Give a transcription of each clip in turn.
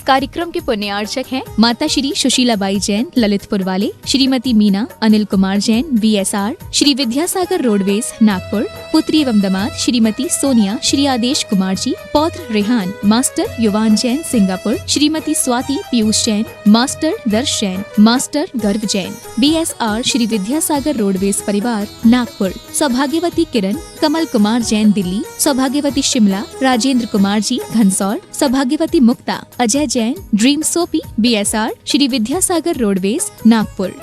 कार्यक्रम के पुण्यार्चक हैं माता श्री सुशीलाबाई जैन ललितपुर वाले, श्रीमती मीना अनिल कुमार जैन VSR, श्री विद्यासागर रोडवेज नागपुर, पुत्री एवं दामाद श्रीमती सोनिया, श्री आदेश कुमार जी, पौत्र रेहान, मास्टर युवान जैन सिंगापुर, श्रीमती स्वाति पीयूष जैन, मास्टर दर्श जैन, मास्टर गर्व जैन, BSR श्री विद्यासागर रोडवेज परिवार नागपुर, सौभाग्यवती किरण, कमल कुमार जैन दिल्ली, सौभाग्यवती शिमला, राजेंद्र कुमार जी घनसौर, सौभाग्यवती Mukta Ajay Jain, dream soapy BSR Shri Vidyasagar roadways Nagpur.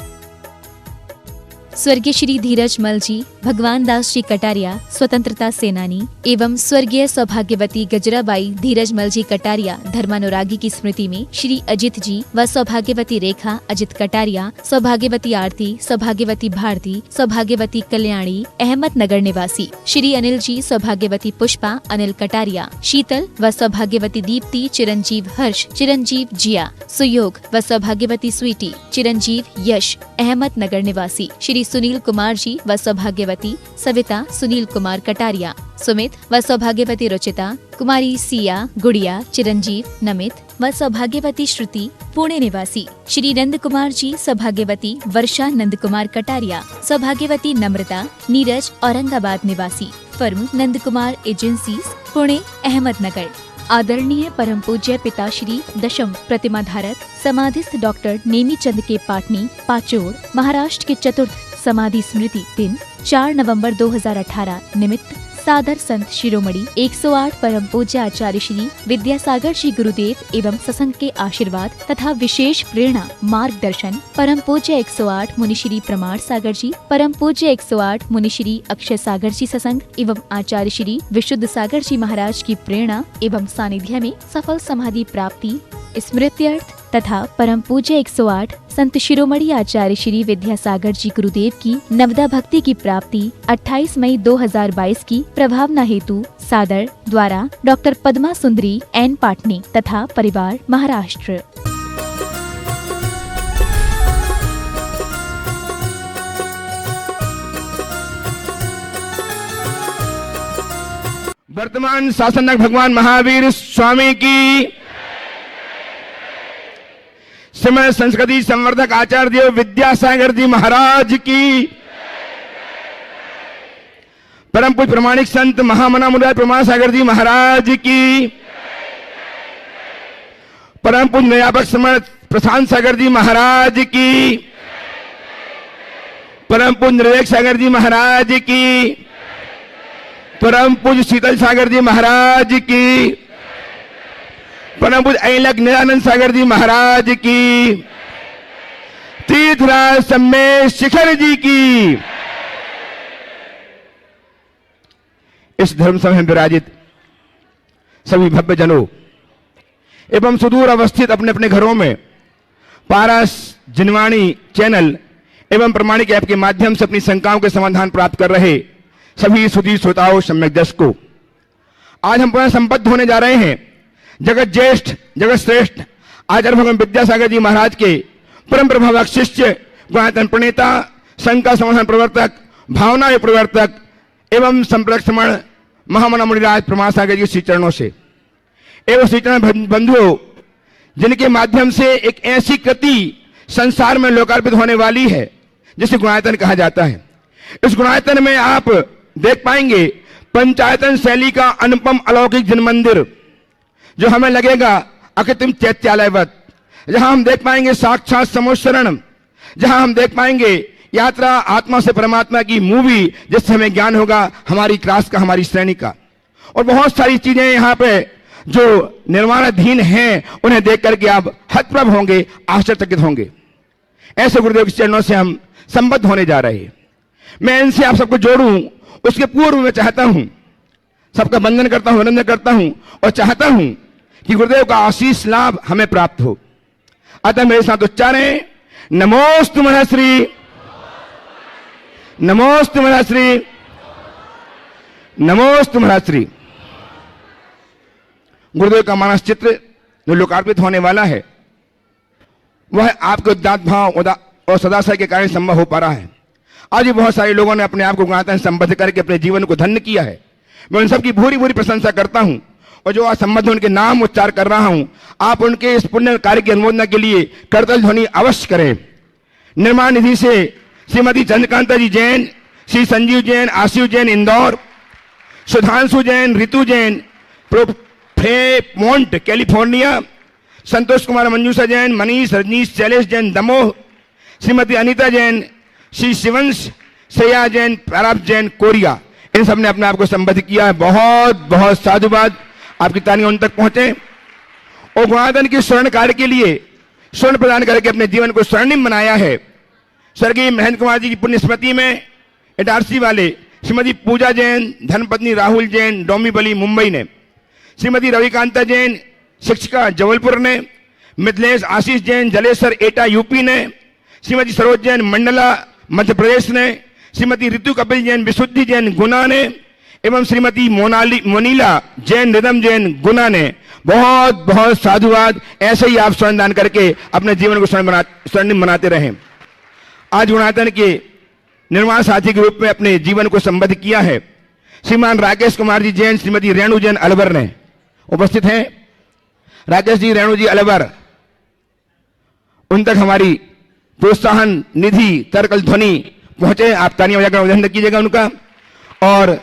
स्वर्गीय श्री धीरज मल जी भगवान दास जी कटारिया स्वतंत्रता सेनानी एवं स्वर्गीय सौभाग्यवती गजराबाई धीरज मल जी कटारिया धर्मानुरागी की स्मृति में श्री अजित जी व सौभाग्यवती रेखा अजित कटारिया, सौभाग्यवती आरती, सौभाग्यवती भारती, सौभाग्यवती कल्याणी अहमदनगर निवासी, श्री अनिल जी सौभाग्यवती पुष्पा अनिल कटारिया, शीतल व सौभाग्यवती दीप्ति, चिरंजीव हर्ष, चिरंजीव जिया, सुयोग व सौभाग्यवती स्वीटी, चिरंजीव यश अहमदनगर निवासी, श्री सुनील कुमार जी व सौभाग्यवती सविता सुनील कुमार कटारिया, सुमित व सौभाग्यवती रुचिता, कुमारी सिया गुड़िया चिरंजीव नमित व सौभाग्यवती श्रुति पुणे निवासी, श्री नंद कुमार जी सौभाग्यवती वर्षा नंद कुमार कटारिया, सौभाग्यवती नम्रता नीरज औरंगाबाद निवासी, फर्म नंद कुमार एजेंसीज पुणे अहमदनगर। आदरणीय परम पूज्य पिता श्री दशम प्रतिमा धारक समाधिस्थ डॉक्टर नेमीचंद के पाटनी पाचोड़ महाराष्ट्र के चतुर्थ समाधि स्मृति दिन 4 नवंबर 2018 निमित्त सादर संत शिरोमणि 108 परम पूज्य आचार्य श्री विद्यासागर श्री गुरुदेव एवं सत्संग के आशीर्वाद तथा विशेष प्रेरणा मार्गदर्शन परम पूज्य 108 मुनि श्री प्रमाण सागर जी, परम पूज्य 108 मुनि श्री अक्षय सागर जी सत्संग एवं आचार्य श्री विशुद्ध सागर जी महाराज की प्रेरणा एवं सानिध्य में सफल समाधि प्राप्ति स्मृत्यर्थ तथा परम पूज्य 108 संत शिरोमणि आचार्य श्री विद्यासागर जी गुरुदेव की नवदा भक्ति की प्राप्ति 28 मई 2022 की प्रभावना हेतु सादर द्वारा डॉक्टर पद्मा सुंदरी N पाटनी तथा परिवार महाराष्ट्र। वर्तमान शासनक भगवान महावीर स्वामी की, श्रीमद संस्कृति संवर्धक आचार्य देव विद्यासागर जी महाराज की, परम पूज्य प्रमाणिक संत महामना मुराद प्रमाण सागर जी महाराज की, परम पूज्य न्यायपक समर्थ प्रशांत सागर जी महाराज की, परम पूज्य निर्वेक सागर जी महाराज की, परम पूज्य शीतल सागर जी महाराज की, परम पूज्य ऐलक निरानंद सागर जी महाराज की, तीर्थराज सम्मेद शिखर जी की। इस धर्म सभा में विराजित सभी भव्य जनों एवं सुदूर अवस्थित अपने अपने घरों में पारस जिनवाणी चैनल एवं प्रमाणिक ऐप के माध्यम से अपनी शंकाओं के समाधान प्राप्त कर रहे सभी सुधी श्रोताओं सम्यक दर्शकों, आज हम पुनः संबद्ध होने जा रहे हैं जगत ज्येष्ठ जगत श्रेष्ठ आचार्य भगवान विद्यासागर जी महाराज के परम प्रभावक शिष्य गुणायतन प्रणेता संघ का समाधान प्रवर्तक भावना प्रवर्तक एवं संप्रक समण महामना मुनिराज प्रमाण सागर जी श्री चरणों से एवं श्री चरण बंधुओं, जिनके माध्यम से एक ऐसी कृति संसार में लोकार्पित होने वाली है जिसे गुणायतन कहा जाता है। इस गुणायतन में आप देख पाएंगे पंचायतन शैली का अनुपम अलौकिक जिन मंदिर जो हमें लगेगा अकृत्रिम चैत्यालयवत, जहां हम देख पाएंगे साक्षात समुच्चरण, जहां हम देख पाएंगे यात्रा आत्मा से परमात्मा की मूवी जिससे हमें ज्ञान होगा हमारी क्लास का, हमारी श्रेणी का, और बहुत सारी चीजें यहाँ पे जो निर्माणाधीन हैं उन्हें देख करके आप हतप्रभ होंगे, आश्चर्यचकित होंगे। ऐसे गुरुदेव के चरणों से हम संबद्ध होने जा रहे हैं। मैं इनसे आप सबको जोड़ूं उसके पूर्व में चाहता हूं, सबका वंदन करता हूं, अभिनंदन करता हूं और चाहता हूं कि गुरुदेव का आशीष लाभ हमें प्राप्त हो। अतः मेरे साथ उच्चारें नमोस्तु महश्री, नमोस्तु महश्री, नमोस्तु महश्री। गुरुदेव का मानस चित्र जो लोकार्पित होने वाला है वह आपके उदात्त भाव और सदाशय के कारण संभव हो पा रहा है। आज भी बहुत सारे लोगों ने अपने आप को गुणायतन संबद्ध करके अपने जीवन को धन्य किया है। मैं उन सबकी भूरी भूरी प्रशंसा करता हूं और जो असंबद्ध उनके नाम उच्चार कर रहा हूं, आप उनके इस पुण्य कार्य की अनुमोदना के लिए करतल ध्वनि अवश्य करें। निर्माण निधि से श्रीमती चंद्रकांता जी जैन, श्री संजीव जैन, आशीष जैन इंदौर, सुधांशु जैन, ऋतु जैन फ्रेमोंट कैलिफोर्निया, संतोष कुमार मंजूषा जैन, मनीष रजनीश शैलेश जैन दमोह, श्रीमती अनीता जैन, श्री शिवंश श्रेया जैन, प्रारब्ध जैन कोरिया, इन सब ने अपने आप को संबद्ध किया है। बहुत बहुत साधुवाद, आपकी तालियां उन तक पहुंचे। और गुणादन के स्वर्ण कार्य के लिए स्वर्ण प्रदान करके अपने जीवन को स्वर्णिम बनाया है। स्वर्गीय महेंद्र कुमार जी की पुण्य स्मृति में इटारसी वाले श्रीमती पूजा जैन, धर्मपत्नी राहुल जैन, डोंबिवली मुंबई ने, श्रीमती रविकांता जैन शिक्षिका जबलपुर ने, मिथिलेश आशीष जैन जलेसर एटा यूपी ने, श्रीमती सरोज जैन मंडला मध्य प्रदेश ने, श्रीमती ऋतु कपिल जैन विशुद्धि जैन गुना ने एवं श्रीमती मोनीला जैन रिदम जैन गुना ने। बहुत बहुत साधुवाद। ऐसे ही आप स्वर्ण दान करके अपने जीवन को स्वर्णिम बनाते रहें। आज गुणातन के निर्माण साथी के रूप में अपने जीवन को संबद्ध किया है श्रीमान राकेश कुमार जी जैन, श्रीमती रेणु जैन अलवर ने। उपस्थित हैं राकेश जी, रेणु जी अलवर, उन तक हमारी प्रोत्साहन निधि तरकल ध्वनि पहुंचे। आप तालियां बजाकर अभिनंदन कीजिएगा उनका। और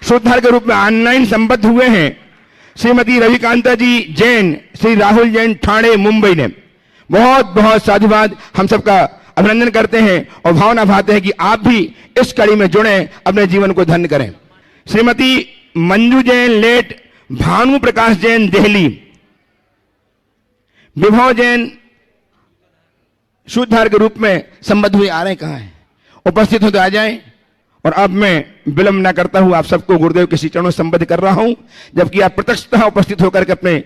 श्रोतार के रूप में ऑनलाइन संबद्ध हुए हैं श्रीमती रविकांता जी जैन, श्री राहुल जैन ठाणे मुंबई ने। बहुत बहुत साधुवाद। हम सबका अभिनंदन करते हैं और भावना भाते हैं कि आप भी इस कड़ी में जुड़े, अपने जीवन को धन्य करें। श्रीमती मंजू जैन लेट, भानु प्रकाश जैन दिल्ली, विभव जैन सूत्रधार के रूप में संबद्ध हुए। आ रहे कहां हैं? उपस्थित हो तो आ जाएं। और अब मैं विलंब न करता हुआ आप सबको गुरुदेव के श्री चरणों में संबद्ध कर रहा हूं, जबकि आप प्रत्यक्षतः उपस्थित होकर के अपने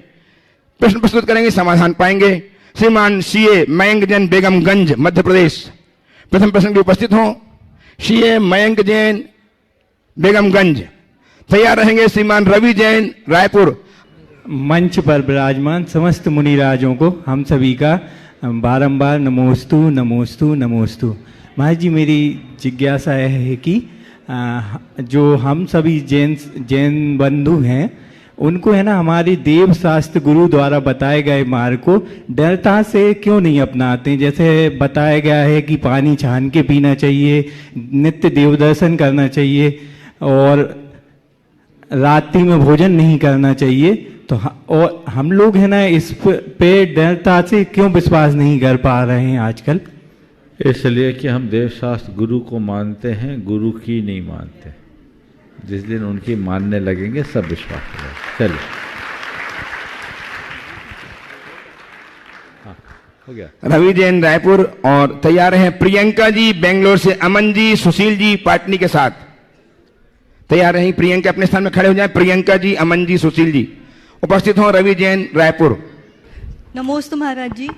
प्रश्न प्रस्तुत करेंगे, समाधान पाएंगे। श्रीमान सीए मयंक जैन बेगमगंज मध्य प्रदेश प्रथम प्रश्न के उपस्थित हों। सीए मयंक जैन बेगमगंज। तैयार रहेंगे श्रीमान रवि जैन रायपुर। मंच पर विराजमान समस्त मुनिराजों को हम सभी का बारंबार नमोस्तु नमोस्तु नमोस्तु। महाराज जी, मेरी जिज्ञासा है कि जो हम सभी जैन बंधु हैं, उनको है ना हमारे देव शास्त्र गुरु द्वारा बताए गए मार्ग को दृढ़ता से क्यों नहीं अपनाते? जैसे बताया गया है कि पानी छान के पीना चाहिए, नित्य देव दर्शन करना चाहिए और रात्रि में भोजन नहीं करना चाहिए। तो और हम लोग है ना इस पे दृढ़ता से क्यों विश्वास नहीं कर पा रहे हैं आजकल? इसलिए कि हम देवशास्त्र गुरु को मानते हैं, गुरु की नहीं मानते। जिस दिन उनकी मानने लगेंगे सब विश्वास करेंगे। चलिए, हाँ, हो गया। रवि जैन रायपुर। और तैयार हैं प्रियंका जी बेंगलोर से, अमन जी सुशील जी पाटनी के साथ। तैयार रहें प्रियंका, अपने स्थान में खड़े हो जाएं। प्रियंका जी, अमन जी, सुशील जी उपस्थित हों। रवि जैन रायपुर। नमोस्तु महाराज जी।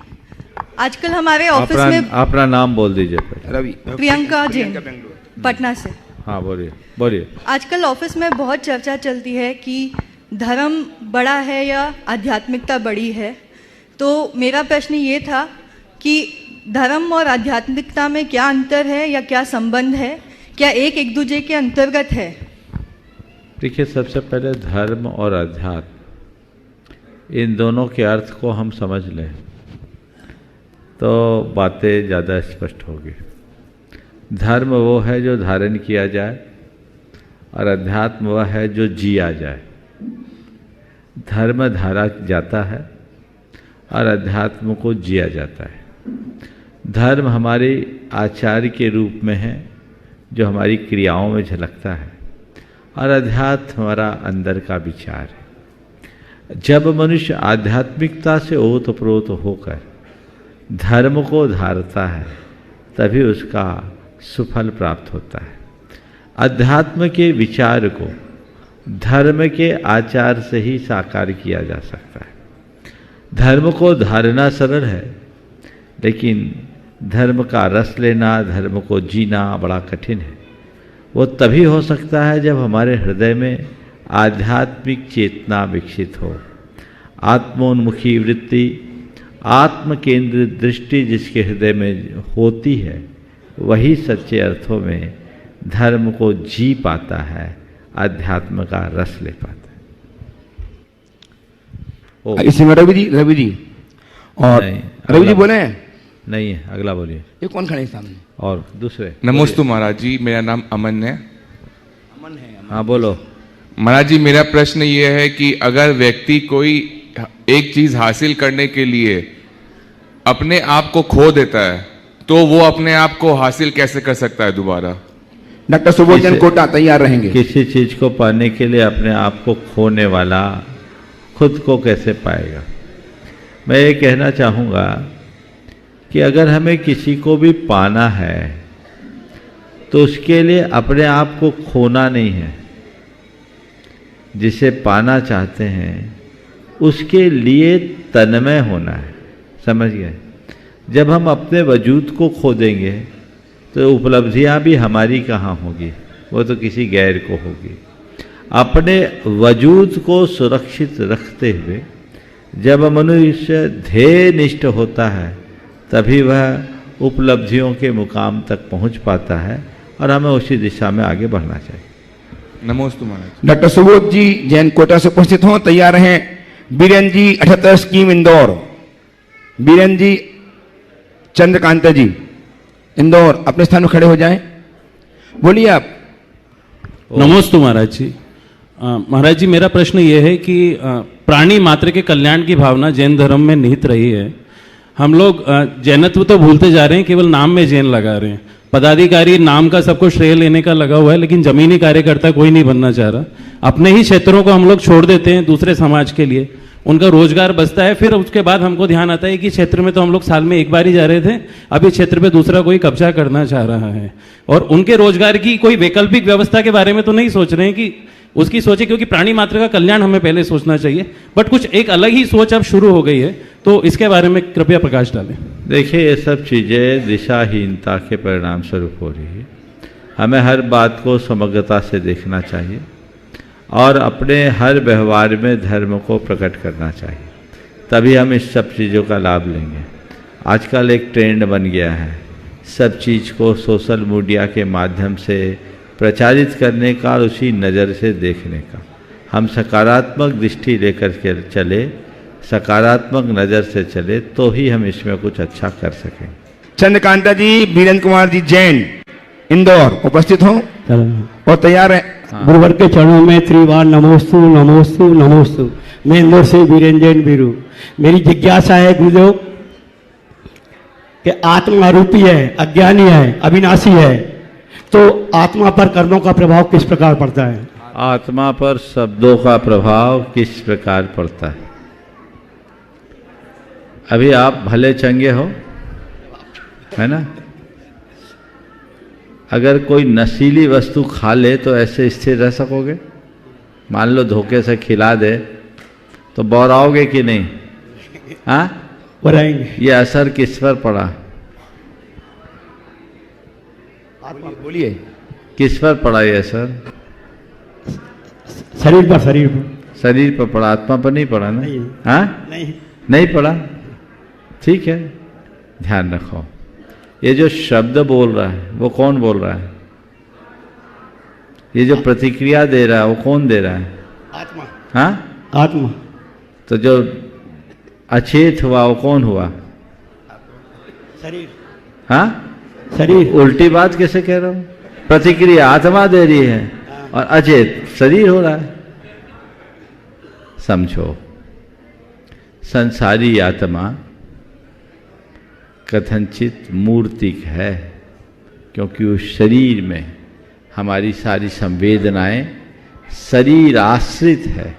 आजकल हमारे ऑफिस में अपना नाम बोल दीजिए पहले। रवि प्रियंका जैन पटना से। हाँ बोलिए बोलिए। आजकल ऑफिस में बहुत चर्चा चलती है कि धर्म बड़ा है या आध्यात्मिकता बड़ी है। तो मेरा प्रश्न ये था कि धर्म और आध्यात्मिकता में क्या अंतर है या क्या संबंध है? क्या एक दूसरे के अंतर्गत है? देखिए, सबसे पहले धर्म और अध्यात्म, इन दोनों के अर्थ को हम समझ लें तो बातें ज़्यादा स्पष्ट होगी। धर्म वो है जो धारण किया जाए और अध्यात्म वह है जो जिया जाए। धर्म धारा जाता है और अध्यात्म को जिया जाता है। धर्म हमारे आचार्य के रूप में है जो हमारी क्रियाओं में झलकता है, और अध्यात्म हमारा अंदर का विचार है। जब मनुष्य आध्यात्मिकता से ओतप्रोत होकर धर्म को धारता है तभी उसका सुफल प्राप्त होता है। अध्यात्म के विचार को धर्म के आचार से ही साकार किया जा सकता है। धर्म को धारना सरल है, लेकिन धर्म का रस लेना, धर्म को जीना बड़ा कठिन है। वो तभी हो सकता है जब हमारे हृदय में आध्यात्मिक चेतना विकसित हो। आत्मोन्मुखी वृत्ति, आत्म केंद्रित दृष्टि जिसके हृदय में होती है, वही सच्चे अर्थों में धर्म को जी पाता है, अध्यात्म का रस ले पाता है। ओ इसी में रवि जी और नहीं, रवि जी अगला- बोले हैं। नहीं है, अगला बोलिए। ये कौन खड़े हैं सामने? और दूसरे नमोस्तु महाराज जी, मेरा नाम अमन है। हाँ बोलो। महाराज जी, मेरा प्रश्न ये है कि अगर व्यक्ति कोई एक चीज हासिल करने के लिए अपने आप को खो देता है तो वो अपने आप को हासिल कैसे कर सकता है दोबारा? डॉक्टर सुबोध जैन किसे- कोटा तैयार रहेंगे। किसी चीज को पाने के लिए अपने आप को खोने वाला खुद को कैसे पाएगा? मैं ये कहना चाहूँगा कि अगर हमें किसी को भी पाना है तो उसके लिए अपने आप को खोना नहीं है। जिसे पाना चाहते हैं उसके लिए तन्मय होना है। समझ गए? जब हम अपने वजूद को खो देंगे तो उपलब्धियां भी हमारी कहाँ होगी, वो तो किसी गैर को होगी। अपने वजूद को सुरक्षित रखते हुए जब मनुष्य ध्येयनिष्ठ होता है तभी वह उपलब्धियों के मुकाम तक पहुंच पाता है और हमें उसी दिशा में आगे बढ़ना चाहिए। नमोस्तु महाराज। डॉक्टर सुबोध जी जैन कोटा से उपस्थित हों, तैयार हैं। बीरेन जी 78 स्कीम इंदौर, बीरेन जी चंद्रकांत जी इंदौर अपने स्थान में खड़े हो जाएं। बोलिए आप। नमोस्तु महाराज जी। महाराज जी, मेरा प्रश्न ये है कि प्राणी मात्र के कल्याण की भावना जैन धर्म में निहित रही है। हम लोग जैनत्व तो भूलते जा रहे हैं, केवल नाम में जैन लगा रहे हैं। पदाधिकारी नाम का सबको श्रेय लेने का लगा हुआ है, लेकिन जमीनी कार्यकर्ता कोई नहीं बनना चाह रहा। अपने ही क्षेत्रों को हम लोग छोड़ देते हैं दूसरे समाज के लिए, उनका रोजगार बचता है, फिर उसके बाद हमको ध्यान आता है कि क्षेत्र में तो हम लोग साल में एक बार ही जा रहे थे, अभी क्षेत्र पे दूसरा कोई कब्जा करना चाह रहा है। और उनके रोजगार की कोई वैकल्पिक व्यवस्था के बारे में तो नहीं सोच रहे हैं कि उसकी सोचे, क्योंकि प्राणी मात्र का कल्याण हमें पहले सोचना चाहिए। बट कुछ एक अलग ही सोच अब शुरू हो गई है, तो इसके बारे में कृपया प्रकाश डालें। देखिए, ये सब चीज़ें दिशाहीनता के परिणाम स्वरूप हो रही है। हमें हर बात को समग्रता से देखना चाहिए और अपने हर व्यवहार में धर्म को प्रकट करना चाहिए, तभी हम इस सब चीज़ों का लाभ लेंगे। आजकल एक ट्रेंड बन गया है सब चीज़ को सोशल मीडिया के माध्यम से प्रचारित करने का और उसी नज़र से देखने का। हम सकारात्मक दृष्टि लेकर के चले, सकारात्मक नज़र से चले, तो ही हम इसमें कुछ अच्छा कर सकें। चंद्रकांता जी, बीरेंद्र कुमार जी जैन इंदौर उपस्थित हों और तैयार है। गुरुवर के चरणों में त्रिवार नमोस्तु नमोस्तु नमोस्तु। मैं इंदौर से बीरेन जैन बीरू। मेरी जिज्ञासा है गुरुदेव कि आत्मा रूपी है, अज्ञानी है, अविनाशी है, तो आत्मा पर कर्मों का प्रभाव किस प्रकार पड़ता है? आत्मा पर शब्दों का प्रभाव किस प्रकार पड़ता है? अभी आप भले चंगे हो, है ना? अगर कोई नशीली वस्तु खा ले तो ऐसे स्थिर रह सकोगे? मान लो धोखे से खिला दे तो बौराओगे कि नहीं? हाँ, बढ़ाएंगे। ये असर किस पर पड़ा? बोलिए। किस पर पड़ा ये असर? शरीर पर, शरीर पर। शरीर पर पड़ा, आत्मा पर नहीं पड़ा ना? नहीं। हाँ, नहीं। नहीं पड़ा। ठीक है, ध्यान रखो। ये जो शब्द बोल रहा है वो कौन बोल रहा है? ये जो प्रतिक्रिया दे रहा है वो कौन दे रहा है? आत्मा। हाँ, आत्मा। तो जो अचेत हुआ वो कौन हुआ? शरीर। हाँ, शरीर। उल्टी बात कैसे कह रहा हूं? प्रतिक्रिया आत्मा दे रही है और अचेत शरीर हो रहा है। समझो, संसारी आत्मा कथनचित मूर्तिक है, क्योंकि उस शरीर में हमारी सारी संवेदनाएं शरीर आश्रित है।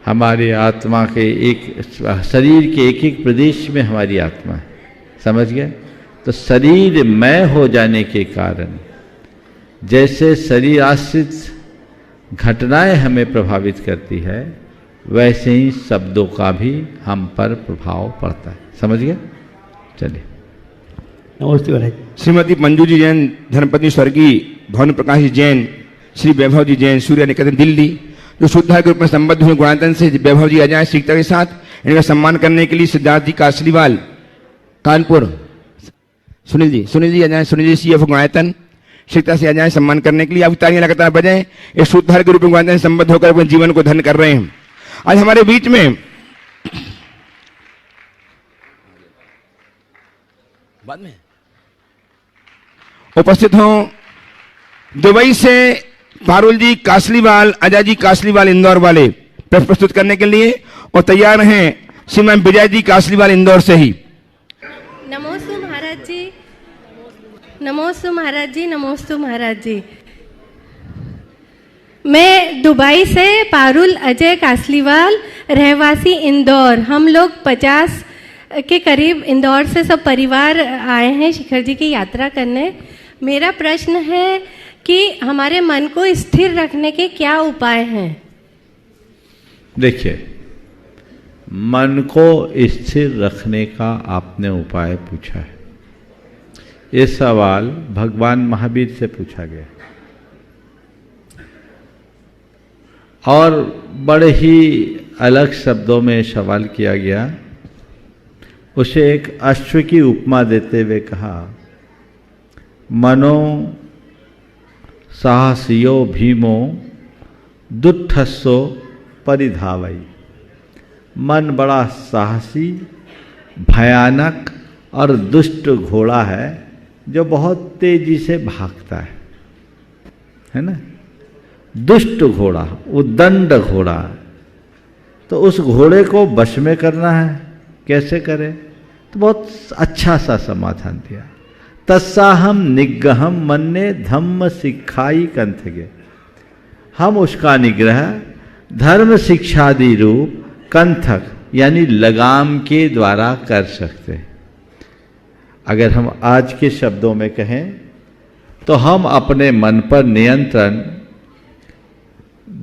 हमारे आत्मा के एक शरीर के एक एक प्रदेश में हमारी आत्मा है। समझ गए? तो शरीर मय हो जाने के कारण जैसे शरीर आश्रित घटनाएं हमें प्रभावित करती है, वैसे ही शब्दों का भी हम पर प्रभाव पड़ता है। समझ गए? चलिए। नमस्ते महाराज। श्रीमती मंजू जी जैन, धर्मपत्नी स्वर्गीय भवन प्रकाश जी जैन, श्री वैभव जी जैन, सूर्य निकेतन दिल्ली, जो शुद्धा के रूप में संबद्ध हुए गुणातन से वैभव जी अजाए शीघ्रता के साथ इनका सम्मान करने के लिए सिद्धार्थ जी कासलीवाल कानपुर, सुनील जी अजाए, सुनील जी CF गुणायतन शीघ्रता से अजाए सम्मान करने के लिए। आप तालियां लगातार बजाएं। ये शुद्धार के रूप में गुणायतन से संबद्ध होकर अपने जीवन को धन्य कर रहे हैं। आज हमारे बीच में बाद में उपस्थित हों दुबई से पारुल जी कासलीवाल, अजय जी कासलीवाल इंदौर वाले प्रश्न प्रस्तुत करने के लिए, और तैयार हैं श्रीमान विजय जी कासलीवाल इंदौर से ही। नमोस्तु महाराज जी, नमोस्तु महाराज जी, नमोस्तु महाराज जी। मैं दुबई से पारुल अजय कासलीवाल, रहवासी इंदौर। हम लोग 50 के करीब इंदौर से सब परिवार आए हैं शिखर जी की यात्रा करने। मेरा प्रश्न है कि हमारे मन को स्थिर रखने के क्या उपाय हैं? देखिए, मन को स्थिर रखने का आपने उपाय पूछा है। ये सवाल भगवान महावीर से पूछा गया और बड़े ही अलग शब्दों में सवाल किया गया। उसे एक अश्व की उपमा देते हुए कहा, मनो साहसियो भीमो दुष्टस्सो परिधावई। मन बड़ा साहसी, भयानक और दुष्ट घोड़ा है जो बहुत तेजी से भागता है ना। दुष्ट घोड़ा, उद्दंड घोड़ा। तो उस घोड़े को वश में करना है, कैसे करें? तो बहुत अच्छा सा समाधान दिया। तत्साहम निग्रहम मन्ने धम्म शिक्षाई कंथगे। हम उसका निग्रह धर्म शिक्षादि रूप कंथक यानी लगाम के द्वारा कर सकते हैं। अगर हम आज के शब्दों में कहें तो हम अपने मन पर नियंत्रण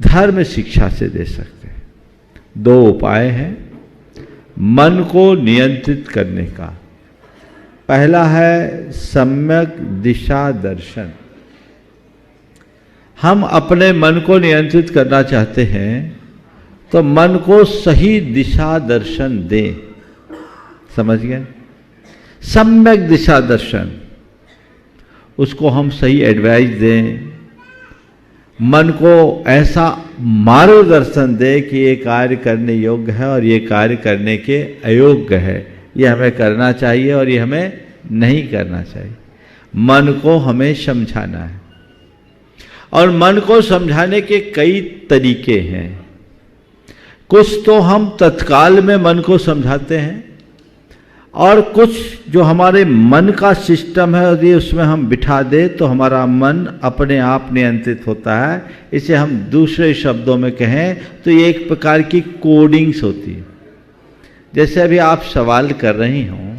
धर्म शिक्षा से दे सकते हैं। 2 उपाय हैं मन को नियंत्रित करने का। पहला है सम्यक दिशा दर्शन। हम अपने मन को नियंत्रित करना चाहते हैं तो मन को सही दिशा दर्शन दें। समझ गए? सम्यक दिशा दर्शन, उसको हम सही एडवाइस दें। मन को ऐसा मार्गदर्शन दे कि ये कार्य करने योग्य है और ये कार्य करने के अयोग्य है, ये हमें करना चाहिए और ये हमें नहीं करना चाहिए। मन को हमें समझाना है और मन को समझाने के कई तरीके हैं। कुछ तो हम तत्काल में मन को समझाते हैं और कुछ जो हमारे मन का सिस्टम है यदि उसमें हम बिठा दे तो हमारा मन अपने आप नियंत्रित होता है। इसे हम दूसरे शब्दों में कहें तो ये एक प्रकार की कोडिंग्स होती है। जैसे अभी आप सवाल कर रही हों,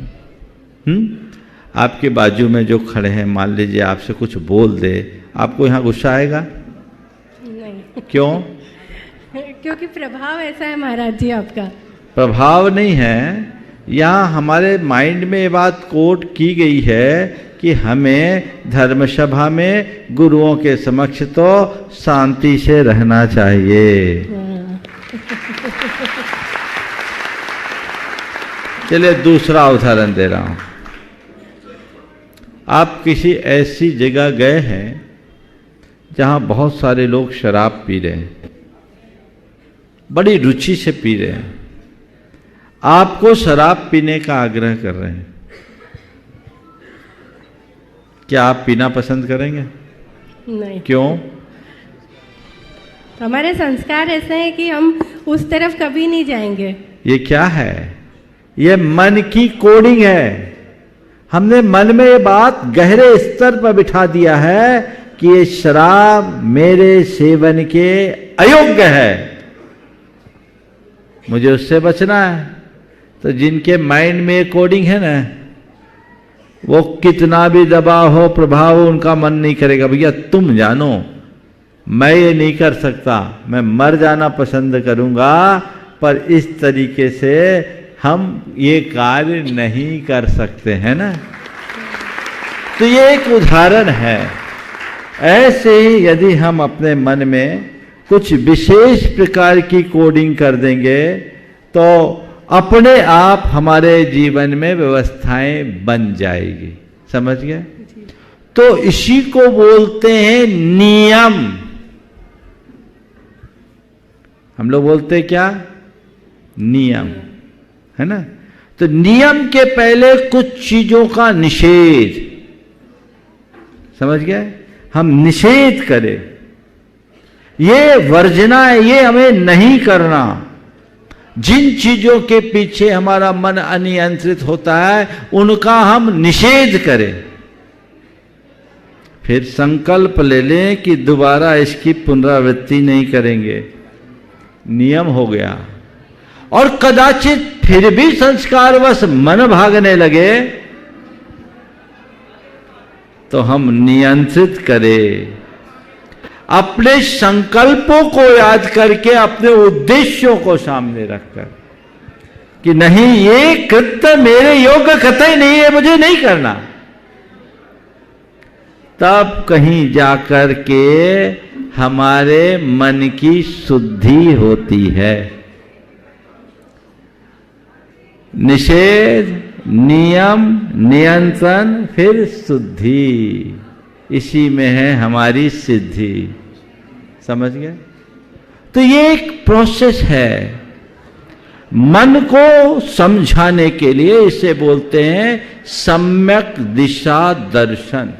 आपके बाजू में जो खड़े हैं मान लीजिए आपसे कुछ बोल दे, आपको यहाँ गुस्सा आएगा? नहीं। क्यों? क्योंकि प्रभाव ऐसा है महाराज जी आपका। प्रभाव नहीं है, यहाँ हमारे माइंड में ये बात कोट की गई है कि हमें धर्मसभा में गुरुओं के समक्ष तो शांति से रहना चाहिए। चलिए दूसरा उदाहरण दे रहा हूं। आप किसी ऐसी जगह गए हैं जहां बहुत सारे लोग शराब पी रहे हैं, बड़ी रुचि से पी रहे हैं, आपको शराब पीने का आग्रह कर रहे हैं, क्या आप पीना पसंद करेंगे? नहीं। क्यों? हमारे संस्कार ऐसे हैं कि हम उस तरफ कभी नहीं जाएंगे। ये क्या है? ये मन की कोडिंग है। हमने मन में ये बात गहरे स्तर पर बिठा दिया है कि ये शराब मेरे सेवन के अयोग्य है, मुझे उससे बचना है। तो जिनके माइंड में ये कोडिंग है ना, वो कितना भी दबाव हो प्रभाव उनका मन नहीं करेगा। भैया तुम जानो, मैं ये नहीं कर सकता, मैं मर जाना पसंद करूंगा, पर इस तरीके से हम ये कार्य नहीं कर सकते हैं ना। तो ये एक उदाहरण है। ऐसे ही यदि हम अपने मन में कुछ विशेष प्रकार की कोडिंग कर देंगे तो अपने आप हमारे जीवन में व्यवस्थाएं बन जाएगी। समझ गए? तो इसी को बोलते हैं नियम। हम लोग बोलते हैं क्या? नियम। है ना। तो नियम के पहले कुछ चीजों का निषेध, समझ गए, हम निषेध करें, ये वर्जना है, ये हमें नहीं करना। जिन चीजों के पीछे हमारा मन अनियंत्रित होता है उनका हम निषेध करें, फिर संकल्प ले लें कि दोबारा इसकी पुनरावृत्ति नहीं करेंगे, नियम हो गया। और कदाचित फिर भी संस्कारवश मन भागने लगे तो हम नियंत्रित करें, अपने संकल्पों को याद करके, अपने उद्देश्यों को सामने रखकर कि नहीं, ये कृत्य मेरे योग्य कतई नहीं है, मुझे नहीं करना। तब कहीं जाकर के हमारे मन की शुद्धि होती है। निषेध, नियम, नियंत्रण, फिर शुद्धि, इसी में है हमारी सिद्धि। समझ गए? तो ये एक प्रोसेस है। मन को समझाने के लिए इसे बोलते हैं सम्यक दिशा दर्शन।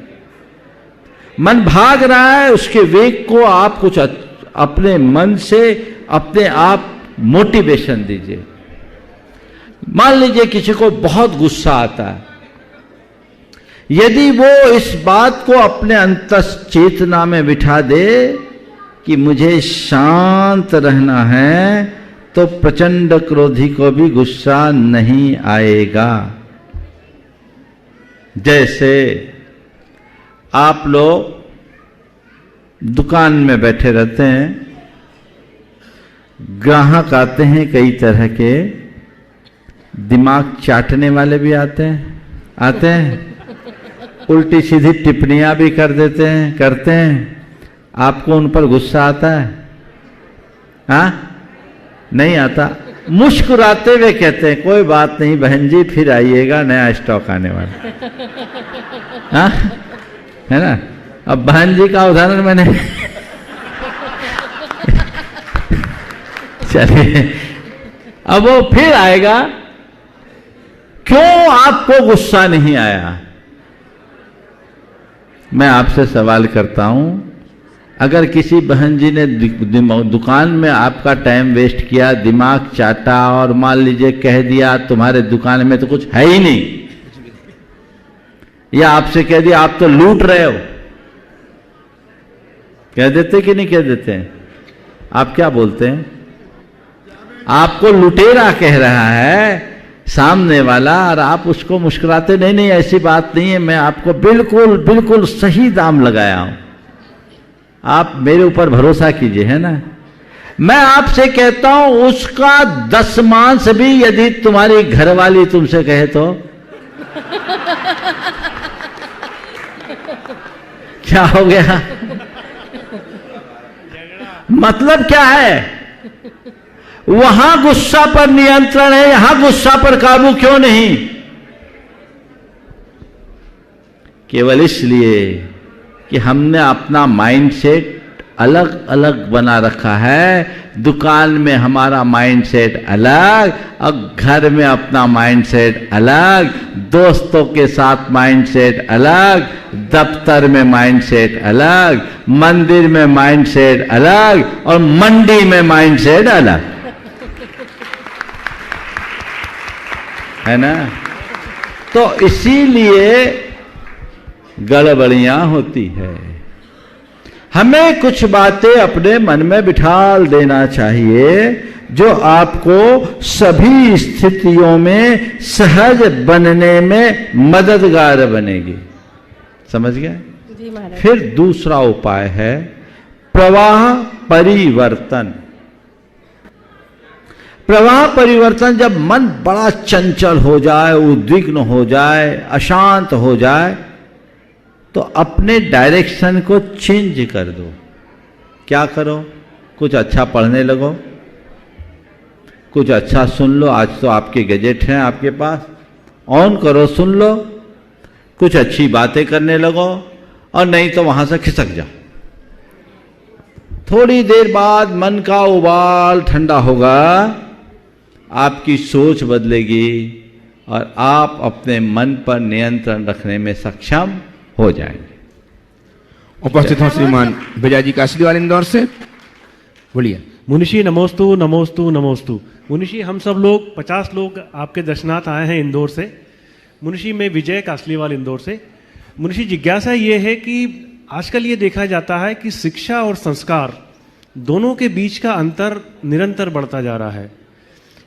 मन भाग रहा है, उसके वेग को आप कुछ अपने मन से अपने आप मोटिवेशन दीजिए। मान लीजिए किसी को बहुत गुस्सा आता है, यदि वो इस बात को अपने अंतश्चेतना में बिठा दे कि मुझे शांत रहना है, तो प्रचंड क्रोधी को भी गुस्सा नहीं आएगा। जैसे आप लोग दुकान में बैठे रहते हैं, ग्राहक आते हैं कई तरह के, दिमाग चाटने वाले भी आते हैं, उल्टी सीधी टिप्पणियां भी करते हैं। आपको उन पर गुस्सा आता है? हाँ, नहीं आता। मुस्कुराते हुए कहते हैं कोई बात नहीं बहन जी, फिर आइएगा, नया स्टॉक आने वाला। हाँ, है ना। अब बहन जी का उदाहरण मैंने चलिए, अब वो फिर आएगा। क्यों आपको गुस्सा नहीं आया? मैं आपसे सवाल करता हूं, अगर किसी बहन जी ने दुकान में आपका टाइम वेस्ट किया, दिमाग चाटा और मान लीजिए कह दिया तुम्हारे दुकान में तो कुछ है ही नहीं, या आपसे कह दिया आप तो लूट रहे हो, कह देते कि नहीं कह देते हैं? आप क्या बोलते हैं? आपको लुटेरा कह रहा है सामने वाला, और आप उसको मुस्कुराते नहीं, ऐसी बात नहीं है, मैं आपको बिल्कुल बिल्कुल सही दाम लगाया हूं, आप मेरे ऊपर भरोसा कीजिए, है ना। मैं आपसे कहता हूं उसका 10 मांस भी यदि तुम्हारी घरवाली तुमसे कहे तो क्या हो गया? मतलब क्या है? वहां गुस्सा पर नियंत्रण है, यहां गुस्सा पर काबू क्यों नहीं? केवल इसलिए कि हमने अपना माइंडसेट अलग अलग बना रखा है। दुकान में हमारा माइंडसेट अलग, और घर में अपना माइंडसेट अलग, दोस्तों के साथ माइंडसेट अलग, दफ्तर में माइंडसेट अलग, मंदिर में माइंडसेट अलग, और मंडी में माइंडसेट अलग, है ना। तो इसीलिए गड़बड़ियां होती है। हमें कुछ बातें अपने मन में बिठाल देना चाहिए जो आपको सभी स्थितियों में सहज बनने में मददगार बनेगी। समझ गए? जी महाराज। फिर दूसरा उपाय है प्रवाह परिवर्तन। प्रवाह परिवर्तन, जब मन बड़ा चंचल हो जाए, उद्विग्न हो जाए, अशांत हो जाए, तो अपने डायरेक्शन को चेंज कर दो। क्या करो? कुछ अच्छा पढ़ने लगो, कुछ अच्छा सुन लो। आज तो आपके गैजेट हैं आपके पास, ऑन करो, सुन लो, कुछ अच्छी बातें करने लगो, और नहीं तो वहां से खिसक जाओ। थोड़ी देर बाद मन का उबाल ठंडा होगा आपकी सोच बदलेगी और आप अपने मन पर नियंत्रण रखने में सक्षम हो जाएंगे। उपस्थित हों श्रीमान विजय जी कासलीवाल इंदौर से, बोलिए। मुनिशी नमोस्तु नमोस्तु नमोस्तु। मुनिशी हम सब लोग 50 लोग आपके दर्शनार्थ आए हैं इंदौर से। मुनिशी मैं विजय कासलीवाल इंदौर से। मुनिशी जिज्ञासा ये है कि आजकल ये देखा जाता है कि शिक्षा और संस्कार दोनों के बीच का अंतर निरंतर बढ़ता जा रहा है।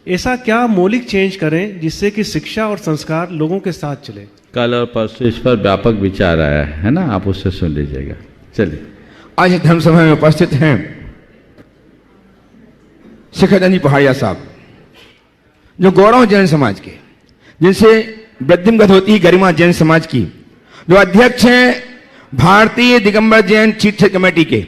ऐसा क्या मौलिक चेंज करें जिससे कि शिक्षा और संस्कार लोगों के साथ चले? कल और परसों इस पर व्यापक विचार आया है ना, आप उससे सुन लीजिएगा। चलिए, आज धर्म सभा में उपस्थित हैं शिखरचंद जी पहाड़िया साहब, जो गौरव जैन समाज के, जिनसे वृद्धिमगत होती है गरिमा जैन समाज की, जो अध्यक्ष हैं भारतीय दिगंबर जैन तीर्थ कमेटी के।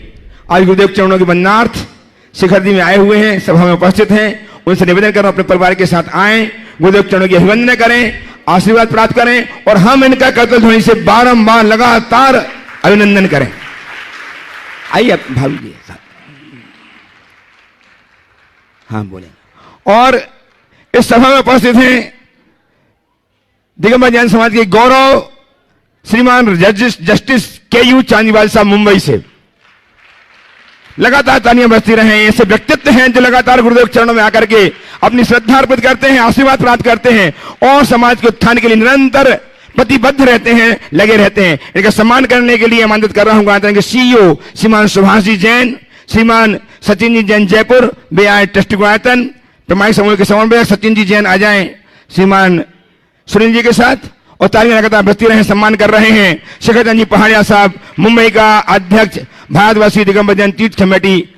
आज गुरुदेव चरणों के वंदनार्थ शिखर जी में आए हुए हैं, सभा में उपस्थित हैं। उनसे निवेदन करो अपने परिवार के साथ आए, गुरुदेव चरणों की अभिवंदना करें, आशीर्वाद प्राप्त करें और हम इनका करतल ध्वनि से बारंबार लगातार अभिनंदन करें। आइए आप भाभी जी साथ, हाँ बोले। और इस सभा में उपस्थित हैं दिगंबर जैन समाज के गौरव श्रीमान जस्टिस के.यू. चांदीवाल साहब मुंबई से। लगातार तालियां बजती रहे। ऐसे व्यक्तित्व हैं जो लगातार गुरुदेव चरणों में आकर के अपनी श्रद्धा अर्पित करते हैं, आशीर्वाद प्राप्त करते हैं और समाज के उत्थान के लिए निरंतर प्रतिबद्ध रहते हैं, लगे रहते हैं। इनका सम्मान करने के लिए आमंत्रित कर रहा हूं गणतंत्र के सीईओ श्रीमान सुभाष जी जैन, श्रीमान सचिन जी जैन जयपुर, वे आए ट्रस्टी गुणायतन प्रमाणिक समूह के समन्वयक सचिन जी जैन आ जाएं श्रीमान सुनील जी के साथ, और तालियां लगातार बजती रहे। सम्मान कर रहे हैं शिखरचंद जी पहाड़िया साहब, मुंबई का अध्यक्ष भारतवर्षीय दिगंबर जैन तीर्थ कमेटी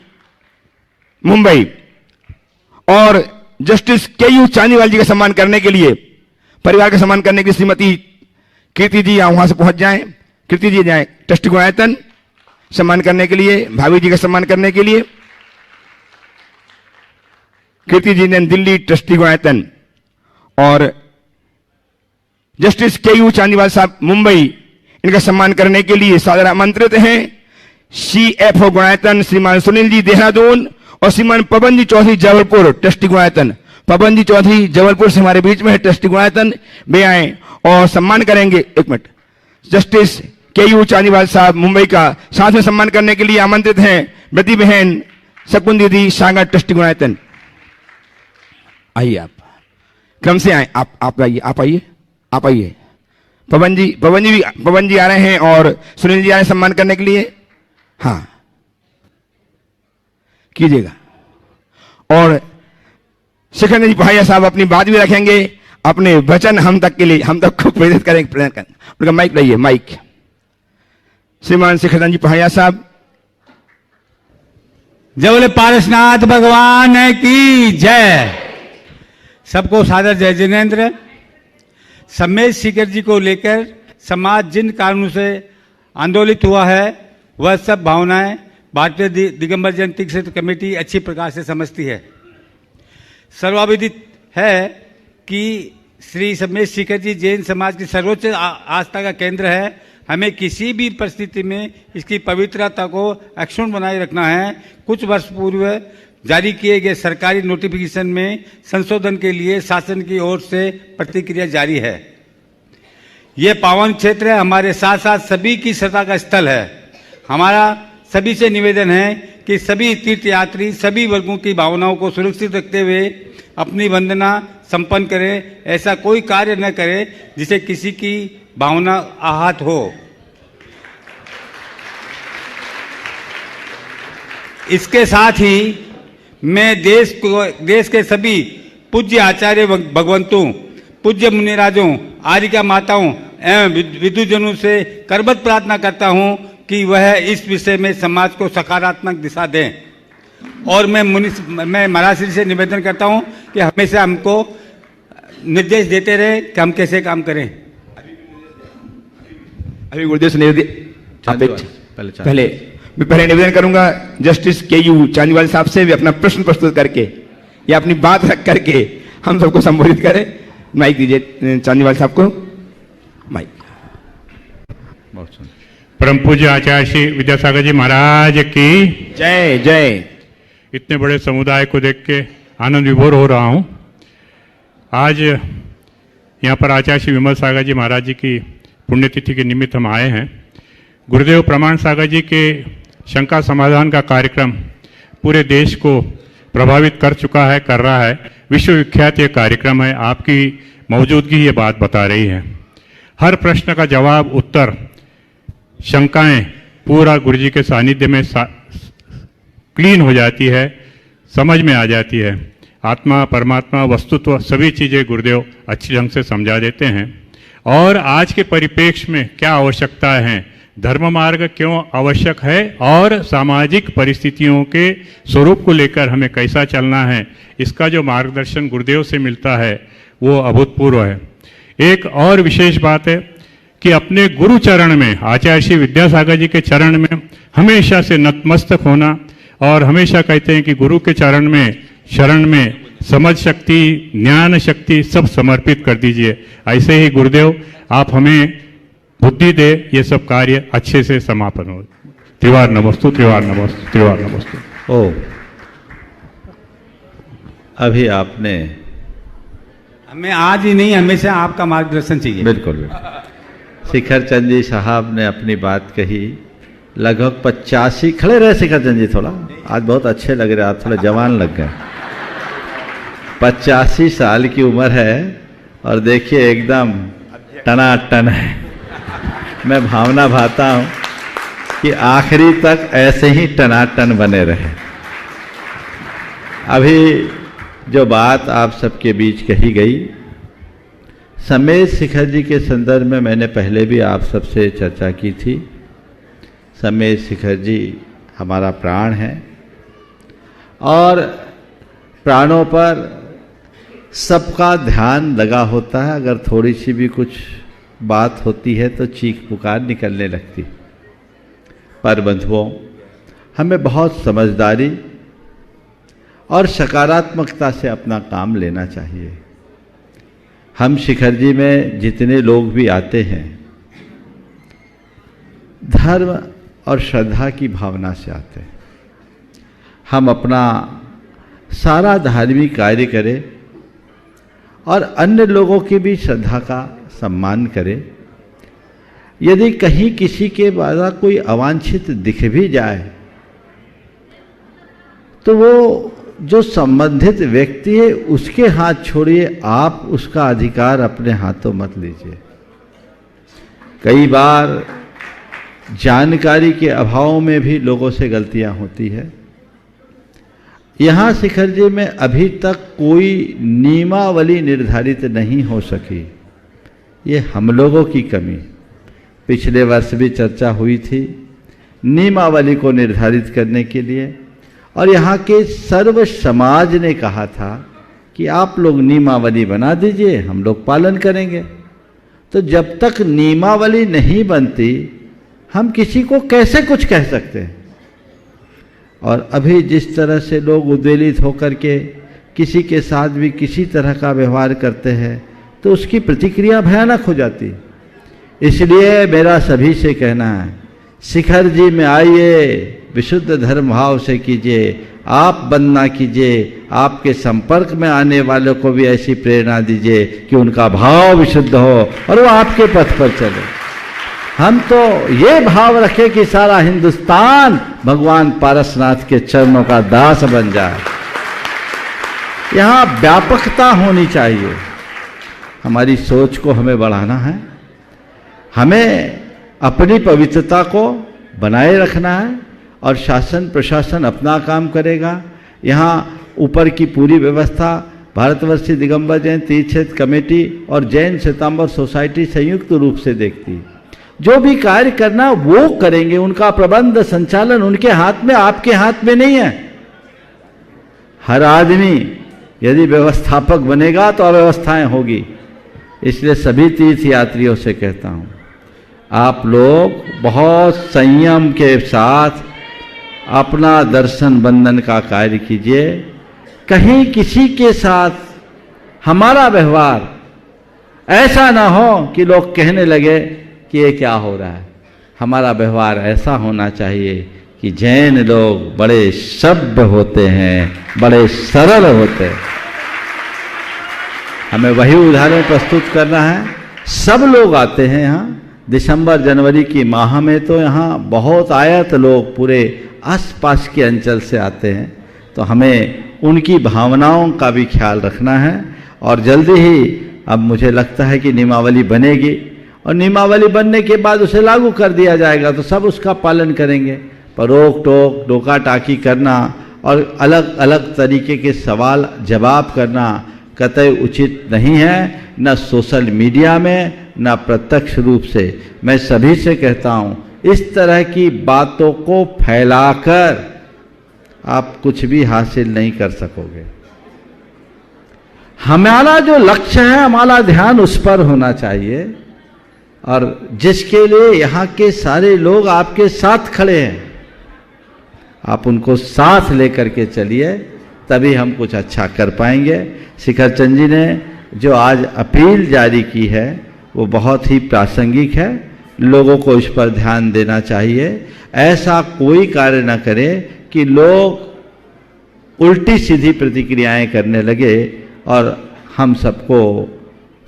मुंबई, और जस्टिस के.यू. चांदीवाल जी का सम्मान करने के लिए, परिवार का सम्मान करने के लिए श्रीमती कीर्ति जी वहां से पहुंच जाएं। कीर्ति जी जाएं ट्रस्टी गुणायतन सम्मान करने के लिए, भाभी जी का सम्मान करने के लिए कीर्ति जी ने दिल्ली ट्रस्टी गुणायतन, और जस्टिस के.यू. चांदीवाल साहब मुंबई, इनका सम्मान करने के लिए सादर आमंत्रित हैं CFO गुणायतन श्रीमान सुनील जी देहरादून और श्रीमान पवन जी चौधरी जबलपुर ट्रस्टी गुणायतन। पवन जी चौधरी जबलपुर से हमारे बीच में है ट्रस्टी गुणायतन, वे आए और सम्मान करेंगे। एक मिनट, जस्टिस के.यू. चांदीवाल साहब मुंबई का साथ में सम्मान करने के लिए आमंत्रित हैं बेटी बहन शकुन दीदी सागर ट्रस्टी गुणायतन। आइए आप क्रम से आए, आप आइए, आप आइए। पवन जी आ रहे हैं और सुनील जी आ रहे हैं सम्मान करने के लिए। हाँ कीजिएगा। और शिखरचंद जी पहाड़िया साहब अपनी बात भी रखेंगे, अपने वचन हम तक के लिए, हम तक को प्रेरित करेंगे। उनका माइक लाइए, माइक। श्रीमान शिखरचंद जी पहाड़िया साहब। जय बोले पारसनाथ भगवान की जय। सबको सादर जय जिनेन्द्र। सम्मेद शिखर जी को लेकर समाज जिन कारणों से आंदोलित हुआ है वह सब भावनाएं भारतीय दिगंबर जैन तीर्थ कमेटी अच्छी प्रकार से समझती है। सर्वाविदित है कि श्री सम्मेद शिखर जी जैन समाज की सर्वोच्च आस्था का केंद्र है। हमें किसी भी परिस्थिति में इसकी पवित्रता को अक्षुण्ण बनाए रखना है। कुछ वर्ष पूर्व जारी किए गए सरकारी नोटिफिकेशन में संशोधन के लिए शासन की ओर से प्रतिक्रिया जारी है। ये पावन क्षेत्र है, हमारे साथ साथ सभी की श्रद्धा का स्थल है। हमारा सभी से निवेदन है कि सभी तीर्थयात्री सभी वर्गों की भावनाओं को सुरक्षित रखते हुए अपनी वंदना संपन्न करें। ऐसा कोई कार्य न करें जिसे किसी की भावना आहत हो। इसके साथ ही मैं देश के सभी पूज्य आचार्य भगवंतों, पूज्य मुनिराजों, आर्यिका माताओं एवं विद्वजनों से करबद्ध प्रार्थना करता हूं कि वह इस विषय में समाज को सकारात्मक दिशा दें। और मैं महाराज श्री से निवेदन करता हूं कि हमेशा हमको निर्देश देते रहे कि हम कैसे काम करें। अभी गुरुदेव से पहले निवेदन करूंगा जस्टिस के.यू. चांदीवाल साहब से भी अपना प्रश्न प्रस्तुत करके या अपनी बात रख करके हम सबको संबोधित करें। माइक दीजिए चांदीवाल साहब को, माइक। परम पूज्य आचार्य श्री विद्यासागर जी महाराज की जय जय। इतने बड़े समुदाय को देख के आनंद विभोर हो रहा हूं। आज यहाँ पर आचार्य श्री विमल सागर जी महाराज जी की पुण्यतिथि के निमित्त हम आए हैं। गुरुदेव प्रमाण सागर जी के शंका समाधान का कार्यक्रम पूरे देश को प्रभावित कर चुका है, कर रहा है। विश्वविख्यात ये कार्यक्रम है। आपकी मौजूदगी ये बात बता रही है। हर प्रश्न का जवाब, उत्तर, शंकाएं पूरा गुरु जी के सानिध्य में क्लीन हो जाती है, समझ में आ जाती है। आत्मा, परमात्मा, वस्तुत्व सभी चीज़ें गुरुदेव अच्छी ढंग से समझा देते हैं। और आज के परिप्रेक्ष्य में क्या आवश्यकताएं हैं, धर्म मार्ग क्यों आवश्यक है और सामाजिक परिस्थितियों के स्वरूप को लेकर हमें कैसा चलना है, इसका जो मार्गदर्शन गुरुदेव से मिलता है वो अभूतपूर्व है। एक और विशेष बात है कि अपने गुरु चरण में, आचार्य श्री विद्यासागर जी के चरण में हमेशा से नतमस्तक होना, और हमेशा कहते हैं कि गुरु के चरण में, शरण में समझ शक्ति, ज्ञान शक्ति सब समर्पित कर दीजिए। ऐसे ही गुरुदेव आप हमें बुद्धि दे, ये सब कार्य अच्छे से समापन हो। त्रिवार नमस्तु, त्रिवार नमस्तु, त्रिवार नमस्तु। ओ, अभी आपने, हमें आज ही नहीं, हमेशा आपका मार्गदर्शन चाहिए। बिल्कुल बिल्कुल। शिखर चंद जी साहब ने अपनी बात कही। लगभग 85, खड़े रहे शिखर चंद जी, थोड़ा आज बहुत अच्छे लग रहे, आप थोड़ा जवान लग गए। 85 साल की उम्र है और देखिए एकदम टनाटन है। मैं भावना भाता हूँ कि आखिरी तक ऐसे ही टनाटन बने रहे। अभी जो बात आप सबके बीच कही गई, समेत शिखर जी के संदर्भ में मैंने पहले भी आप सबसे चर्चा की थी। समेत शिखर जी हमारा प्राण है और प्राणों पर सबका ध्यान लगा होता है। अगर थोड़ी सी भी कुछ बात होती है तो चीख पुकार निकलने लगती। पर बंधुओं, हमें बहुत समझदारी और सकारात्मकता से अपना काम लेना चाहिए। हम शिखर जी में जितने लोग भी आते हैं, धर्म और श्रद्धा की भावना से आते हैं। हम अपना सारा धार्मिक कार्य करें और अन्य लोगों की भी श्रद्धा का सम्मान करें। यदि कहीं किसी के द्वारा कोई अवांछित दिख भी जाए तो वो जो संबंधित व्यक्ति है उसके हाथ छोड़िए, आप उसका अधिकार अपने हाथों मत लीजिए। कई बार जानकारी के अभाव में भी लोगों से गलतियां होती है। यहाँ शिखर जी में अभी तक कोई नियमावली निर्धारित नहीं हो सकी। ये हम लोगों की कमी। पिछले वर्ष भी चर्चा हुई थी नियमावली को निर्धारित करने के लिए, और यहाँ के सर्व समाज ने कहा था कि आप लोग नियमावली बना दीजिए, हम लोग पालन करेंगे। तो जब तक नियमावली नहीं बनती हम किसी को कैसे कुछ कह सकते हैं। और अभी जिस तरह से लोग उद्वेलित होकर के किसी के साथ भी किसी तरह का व्यवहार करते हैं तो उसकी प्रतिक्रिया भयानक हो जाती। इसलिए मेरा सभी से कहना है, शिखर जी में आइए, विशुद्ध धर्म भाव से कीजिए, आप वंदना कीजिए, आपके संपर्क में आने वालों को भी ऐसी प्रेरणा दीजिए कि उनका भाव विशुद्ध हो और वो आपके पथ पर चले। हम तो ये भाव रखें कि सारा हिंदुस्तान भगवान पारसनाथ के चरणों का दास बन जाए। यहाँ व्यापकता होनी चाहिए। हमारी सोच को हमें बढ़ाना है, हमें अपनी पवित्रता को बनाए रखना है और शासन प्रशासन अपना काम करेगा। यहाँ ऊपर की पूरी व्यवस्था भारतवर्षीय दिगंबर जैन तीर्थ क्षेत्र कमेटी और जैन श्वेतांबर सोसाइटी संयुक्त रूप से देखती है। जो भी कार्य करना वो करेंगे, उनका प्रबंध संचालन उनके हाथ में, आपके हाथ में नहीं है। हर आदमी यदि व्यवस्थापक बनेगा तो अव्यवस्थाएं होगी। इसलिए सभी तीर्थ यात्रियों से कहता हूँ, आप लोग बहुत संयम के साथ अपना दर्शन बंधन का कार्य कीजिए। कहीं किसी के साथ हमारा व्यवहार ऐसा ना हो कि लोग कहने लगे कि ये क्या हो रहा है। हमारा व्यवहार ऐसा होना चाहिए कि जैन लोग बड़े सभ्य होते हैं, बड़े सरल होते हैं। हमें वही उदाहरण प्रस्तुत करना है। सब लोग आते हैं यहाँ, दिसंबर जनवरी की माह में तो यहाँ बहुत आयत लोग पूरे आसपास के अंचल से आते हैं, तो हमें उनकी भावनाओं का भी ख्याल रखना है। और जल्दी ही अब मुझे लगता है कि नियमावली बनेगी, और नियमावली बनने के बाद उसे लागू कर दिया जाएगा, तो सब उसका पालन करेंगे। पर रोक टोक डोका टाकी करना और अलग अलग तरीके के सवाल जवाब करना कतई उचित नहीं है, न सोशल मीडिया में न प्रत्यक्ष रूप से। मैं सभी से कहता हूँ, इस तरह की बातों को फैलाकर आप कुछ भी हासिल नहीं कर सकोगे। हमारा जो लक्ष्य है, हमारा ध्यान उस पर होना चाहिए, और जिसके लिए यहाँ के सारे लोग आपके साथ खड़े हैं, आप उनको साथ लेकर के चलिए, तभी हम कुछ अच्छा कर पाएंगे। शिखर चंद जी ने जो आज अपील जारी की है वो बहुत ही प्रासंगिक है, लोगों को इस पर ध्यान देना चाहिए। ऐसा कोई कार्य न करे कि लोग उल्टी सीधी प्रतिक्रियाएं करने लगे और हम सबको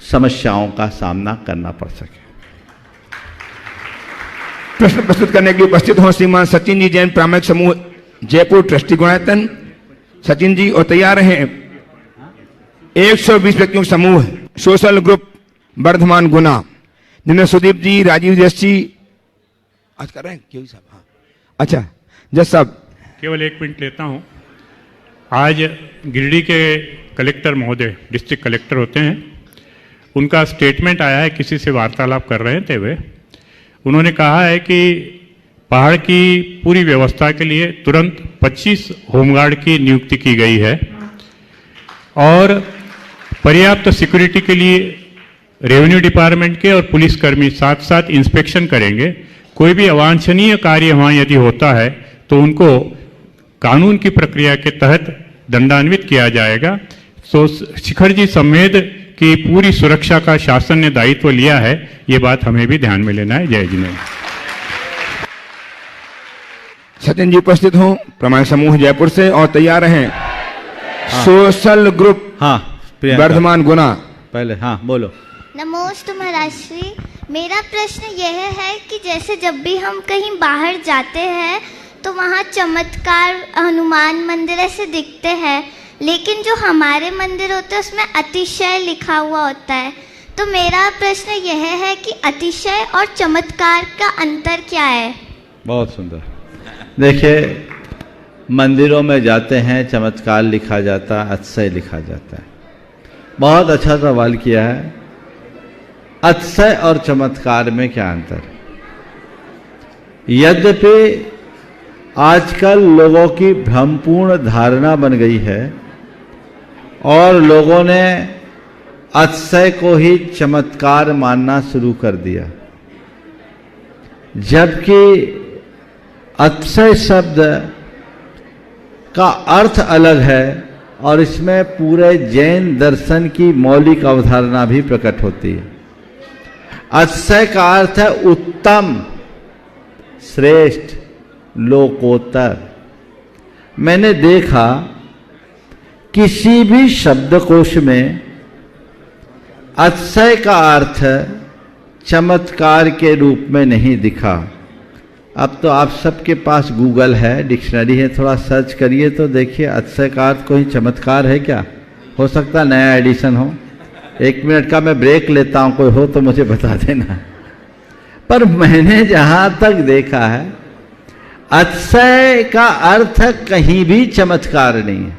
समस्याओं का सामना करना पड़ सके। प्रश्न प्रस्तुत करने के लिए उपस्थित हों श्रीमान सचिन जी जैन, प्रामाणिक समूह जयपुर, ट्रस्टी गुणायतन। सचिन जी और तैयार हैं 120 व्यक्तियों का समूह, सोशल ग्रुप वर्धमान गुना, जिनमें सुदीप जी, राजीव जस जी आज कर रहे हैं क्यों साहब? हाँ अच्छा जस साहब, केवल 1 मिनट लेता हूं। आज गिरिडीह के कलेक्टर महोदय, डिस्ट्रिक्ट कलेक्टर होते हैं, उनका स्टेटमेंट आया है, किसी से वार्तालाप कर रहे थे वे, उन्होंने कहा है कि पहाड़ की पूरी व्यवस्था के लिए तुरंत 25 होमगार्ड की नियुक्ति की गई है और पर्याप्त सिक्योरिटी के लिए रेवेन्यू डिपार्टमेंट के और पुलिसकर्मी साथ साथ इंस्पेक्शन करेंगे। कोई भी अवांछनीय कार्य वहाँ यदि होता है तो उनको कानून की प्रक्रिया के तहत दंडान्वित किया जाएगा। तो शिखर जी समेत की पूरी सुरक्षा का शासन ने दायित्व लिया है, ये बात हमें भी ध्यान में लेना है। जय जिनेन्द्र। सचिन जी उपस्थित हों, प्रमाणिक समूह जयपुर से, और तैयार हैं सोशल ग्रुप वर्धमान गुना। पहले हाँ बोलो। नमोस्तु महाराज श्री, मेरा प्रश्न यह है कि जैसे जब भी हम कहीं बाहर जाते हैं तो वहाँ चमत्कार, हनुमान मंदिर ऐसे दिखते हैं, लेकिन जो हमारे मंदिर होते हैं उसमें अतिशय लिखा हुआ होता है। तो मेरा प्रश्न यह है कि अतिशय और चमत्कार का अंतर क्या है? बहुत सुंदर। देखिए, मंदिरों में जाते हैं, चमत्कार लिखा जाता है, अतिशय लिखा जाता है। बहुत अच्छा सवाल किया है। अतिशय और चमत्कार में क्या अंतर है? यद्यपि आजकल लोगों की भ्रमपूर्ण धारणा बन गई है और लोगों ने अतिशय को ही चमत्कार मानना शुरू कर दिया, जबकि अतिशय शब्द का अर्थ अलग है और इसमें पूरे जैन दर्शन की मौलिक अवधारणा भी प्रकट होती है। अतिशय का अर्थ है उत्तम, श्रेष्ठ, लोकोत्तर। मैंने देखा किसी भी शब्दकोश में अतिशय का अर्थ चमत्कार के रूप में नहीं दिखा। अब तो आप सबके पास गूगल है, डिक्शनरी है, थोड़ा सर्च करिए तो देखिए अतिशय का अर्थ कोई चमत्कार है क्या? हो सकता नया एडिशन हो। 1 मिनट का मैं ब्रेक लेता हूं, कोई हो तो मुझे बता देना। पर मैंने जहां तक देखा है, अतिशय का अर्थ कहीं भी चमत्कार नहीं है।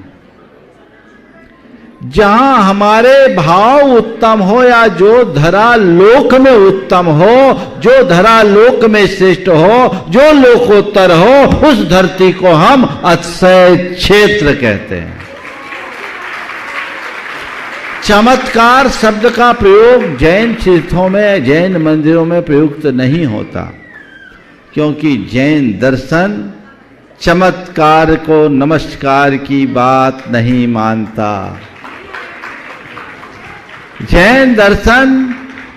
जहां हमारे भाव उत्तम हो या जो धरा लोक में उत्तम हो, जो धरा लोक में श्रेष्ठ हो, जो लोकोत्तर हो, उस धरती को हम अतिशय क्षेत्र कहते हैं। चमत्कार शब्द का प्रयोग जैन तीर्थों में, जैन मंदिरों में प्रयुक्त नहीं होता, क्योंकि जैन दर्शन चमत्कार को नमस्कार की बात नहीं मानता। जैन दर्शन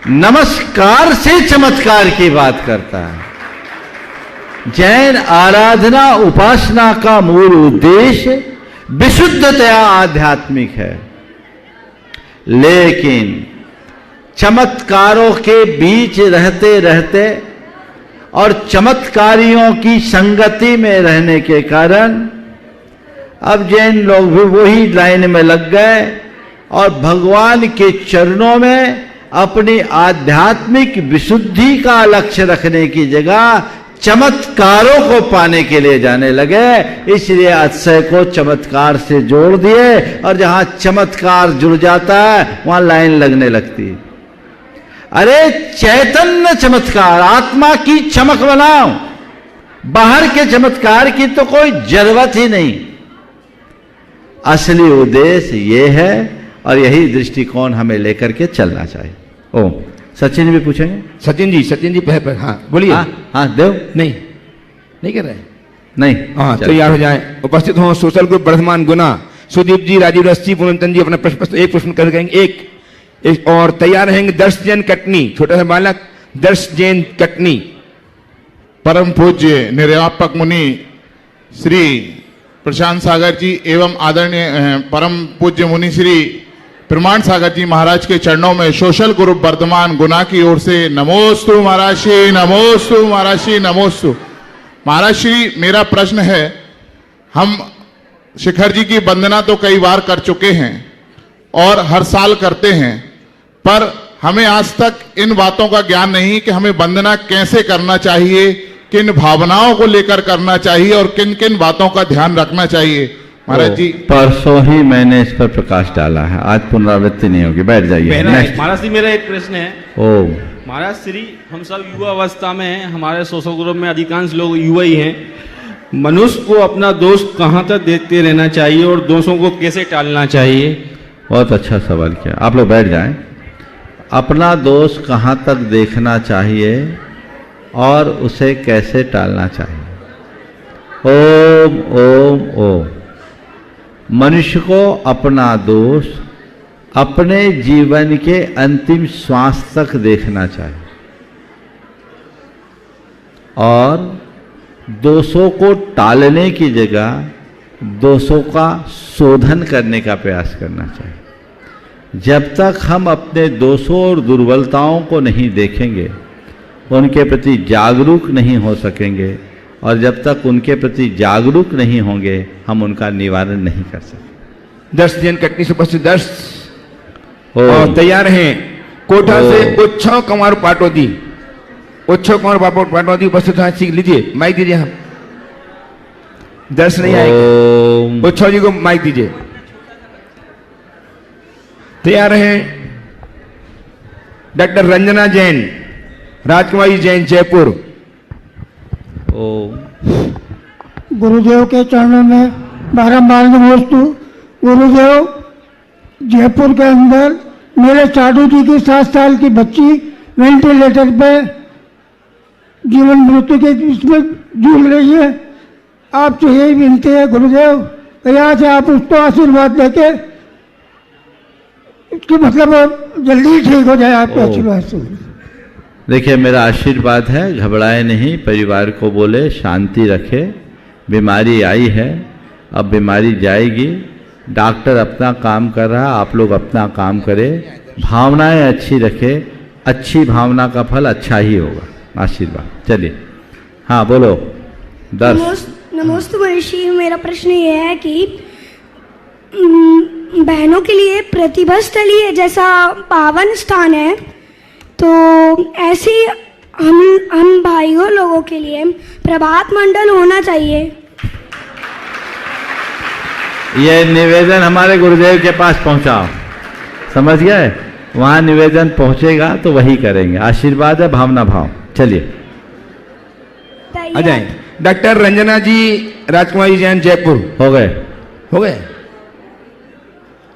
नमस्कार से चमत्कार की बात करता है। जैन आराधना, उपासना का मूल उद्देश्य विशुद्धतया आध्यात्मिक है। लेकिन चमत्कारों के बीच रहते रहते और चमत्कारियों की संगति में रहने के कारण अब जैन लोग भी वही लाइन में लग गए और भगवान के चरणों में अपनी आध्यात्मिक विशुद्धि का लक्ष्य रखने की जगह चमत्कारों को पाने के लिए जाने लगे। इसलिए अतिशय को चमत्कार से जोड़ दिए और जहां चमत्कार जुड़ जाता है वहां लाइन लगने लगती है। अरे चैतन्य चमत्कार, आत्मा की चमक बनाओ, बाहर के चमत्कार की तो कोई जरूरत ही नहीं। असली उद्देश्य ये है और यही दृष्टिकोण हमें लेकर के चलना चाहिए। ओ सचिन भी पूछेंगे। सचिन जी पहले हाँ बोलिए। हाँ देव नहीं कर रहे नहीं। हाँ तैयार हो जाएं। उपस्थित हो सोशल ग्रुप वर्धमान गुना सुदीप जी, राजीव रस्सी, पुनंतन जी अपना प्रश्न एक प्रश्न कर करेंगे एक और तैयार रहेंगे। दर्श जैन कटनी, छोटा सा बालक दर्श जैन कटनी। परम पूज्य निर्वापक मुनि श्री प्रशांत सागर जी एवं आदरणीय परम पूज्य मुनि श्री प्रमाण सागर जी महाराज के चरणों में सोशल ग्रुप वर्धमान गुना की ओर से नमोस्तु महाराज श्री, नमोस्तु महाराज श्री, नमोस्तु महाराज श्री। मेरा प्रश्न है, हम शिखर जी की वंदना तो कई बार कर चुके हैं और हर साल करते हैं, पर हमें आज तक इन बातों का ज्ञान नहीं कि हमें वंदना कैसे करना चाहिए, किन भावनाओं को लेकर करना चाहिए और किन किन बातों का ध्यान रखना चाहिए। महाराज जी परसों ही मैंने इस पर प्रकाश डाला है, आज पुनरावृत्ति नहीं होगी। बैठ जाइए। महाराज जी मेरा एक प्रश्न है। ओ महाराज श्री, हम सब युवा अवस्था में हैं, हमारे सोशल ग्रुप में अधिकांश लोग युवा ही हैं। मनुष्य को अपना दोष कहाँ तक देखते रहना चाहिए और दोषों को कैसे टालना चाहिए? बहुत अच्छा सवाल किया। आप लोग बैठ जाएं। अपना दोष कहाँ तक देखना चाहिए और उसे कैसे टालना चाहिए? ओम ओम ओम। मनुष्य को अपना दोष अपने जीवन के अंतिम श्वास तक देखना चाहिए और दोषों को टालने की जगह दोषों का शोधन करने का प्रयास करना चाहिए। जब तक हम अपने दोषों और दुर्बलताओं को नहीं देखेंगे, उनके प्रति जागरूक नहीं हो सकेंगे और जब तक उनके प्रति जागरूक नहीं होंगे हम उनका निवारण नहीं कर सकते। दर्श जैन कटनी से उपस्थित दर्श और तैयार हैं। कोठा से उच्छव कुमार पाटोदी, उच्छव कुमार पाटोदी उपस्थित हैं। सीख लीजिए, माइक दीजिए। हम दर्श नहीं आएंगे, उच्छव जी को माइक दीजिए। तैयार हैं डॉक्टर रंजना जैन, राजकुमारी जैन, जयपुर। गुरुदेव के चरणों में बारंबार नमोस्तु। गुरुदेव, जयपुर के अंदर मेरे चाडू जी की 7 साल की बच्ची वेंटिलेटर पे जीवन मृत्यु के बीच में जूझ रही है। आपसे यही विनती है गुरुदेव, यहाँ से आप उसको आशीर्वाद देके उसकी मतलब जल्दी ठीक हो जाए, आपके आशीर्वाद से। देखिए, मेरा आशीर्वाद है, घबराए नहीं, परिवार को बोले शांति रखे। बीमारी आई है, अब बीमारी जाएगी। डॉक्टर अपना काम कर रहा है, आप लोग अपना काम करें, भावनाएं अच्छी रखे। अच्छी भावना का फल अच्छा ही होगा। आशीर्वाद। चलिए, हाँ बोलो। दर्श नमोस्तु महर्षि, मेरा प्रश्न ये है कि बहनों के लिए प्रतिभा स्थली जैसा पावन स्थान है, तो ऐसे हम भाइयों लोगों के लिए प्रभात मंडल होना चाहिए। ये निवेदन हमारे गुरुदेव के पास पहुंचाओ, समझ गए? वहां निवेदन पहुंचेगा तो वही करेंगे। आशीर्वाद है, भावना भाव। चलिए आ जाएं। डॉक्टर रंजना जी, राजकुमारी जैन, जयपुर। हो गए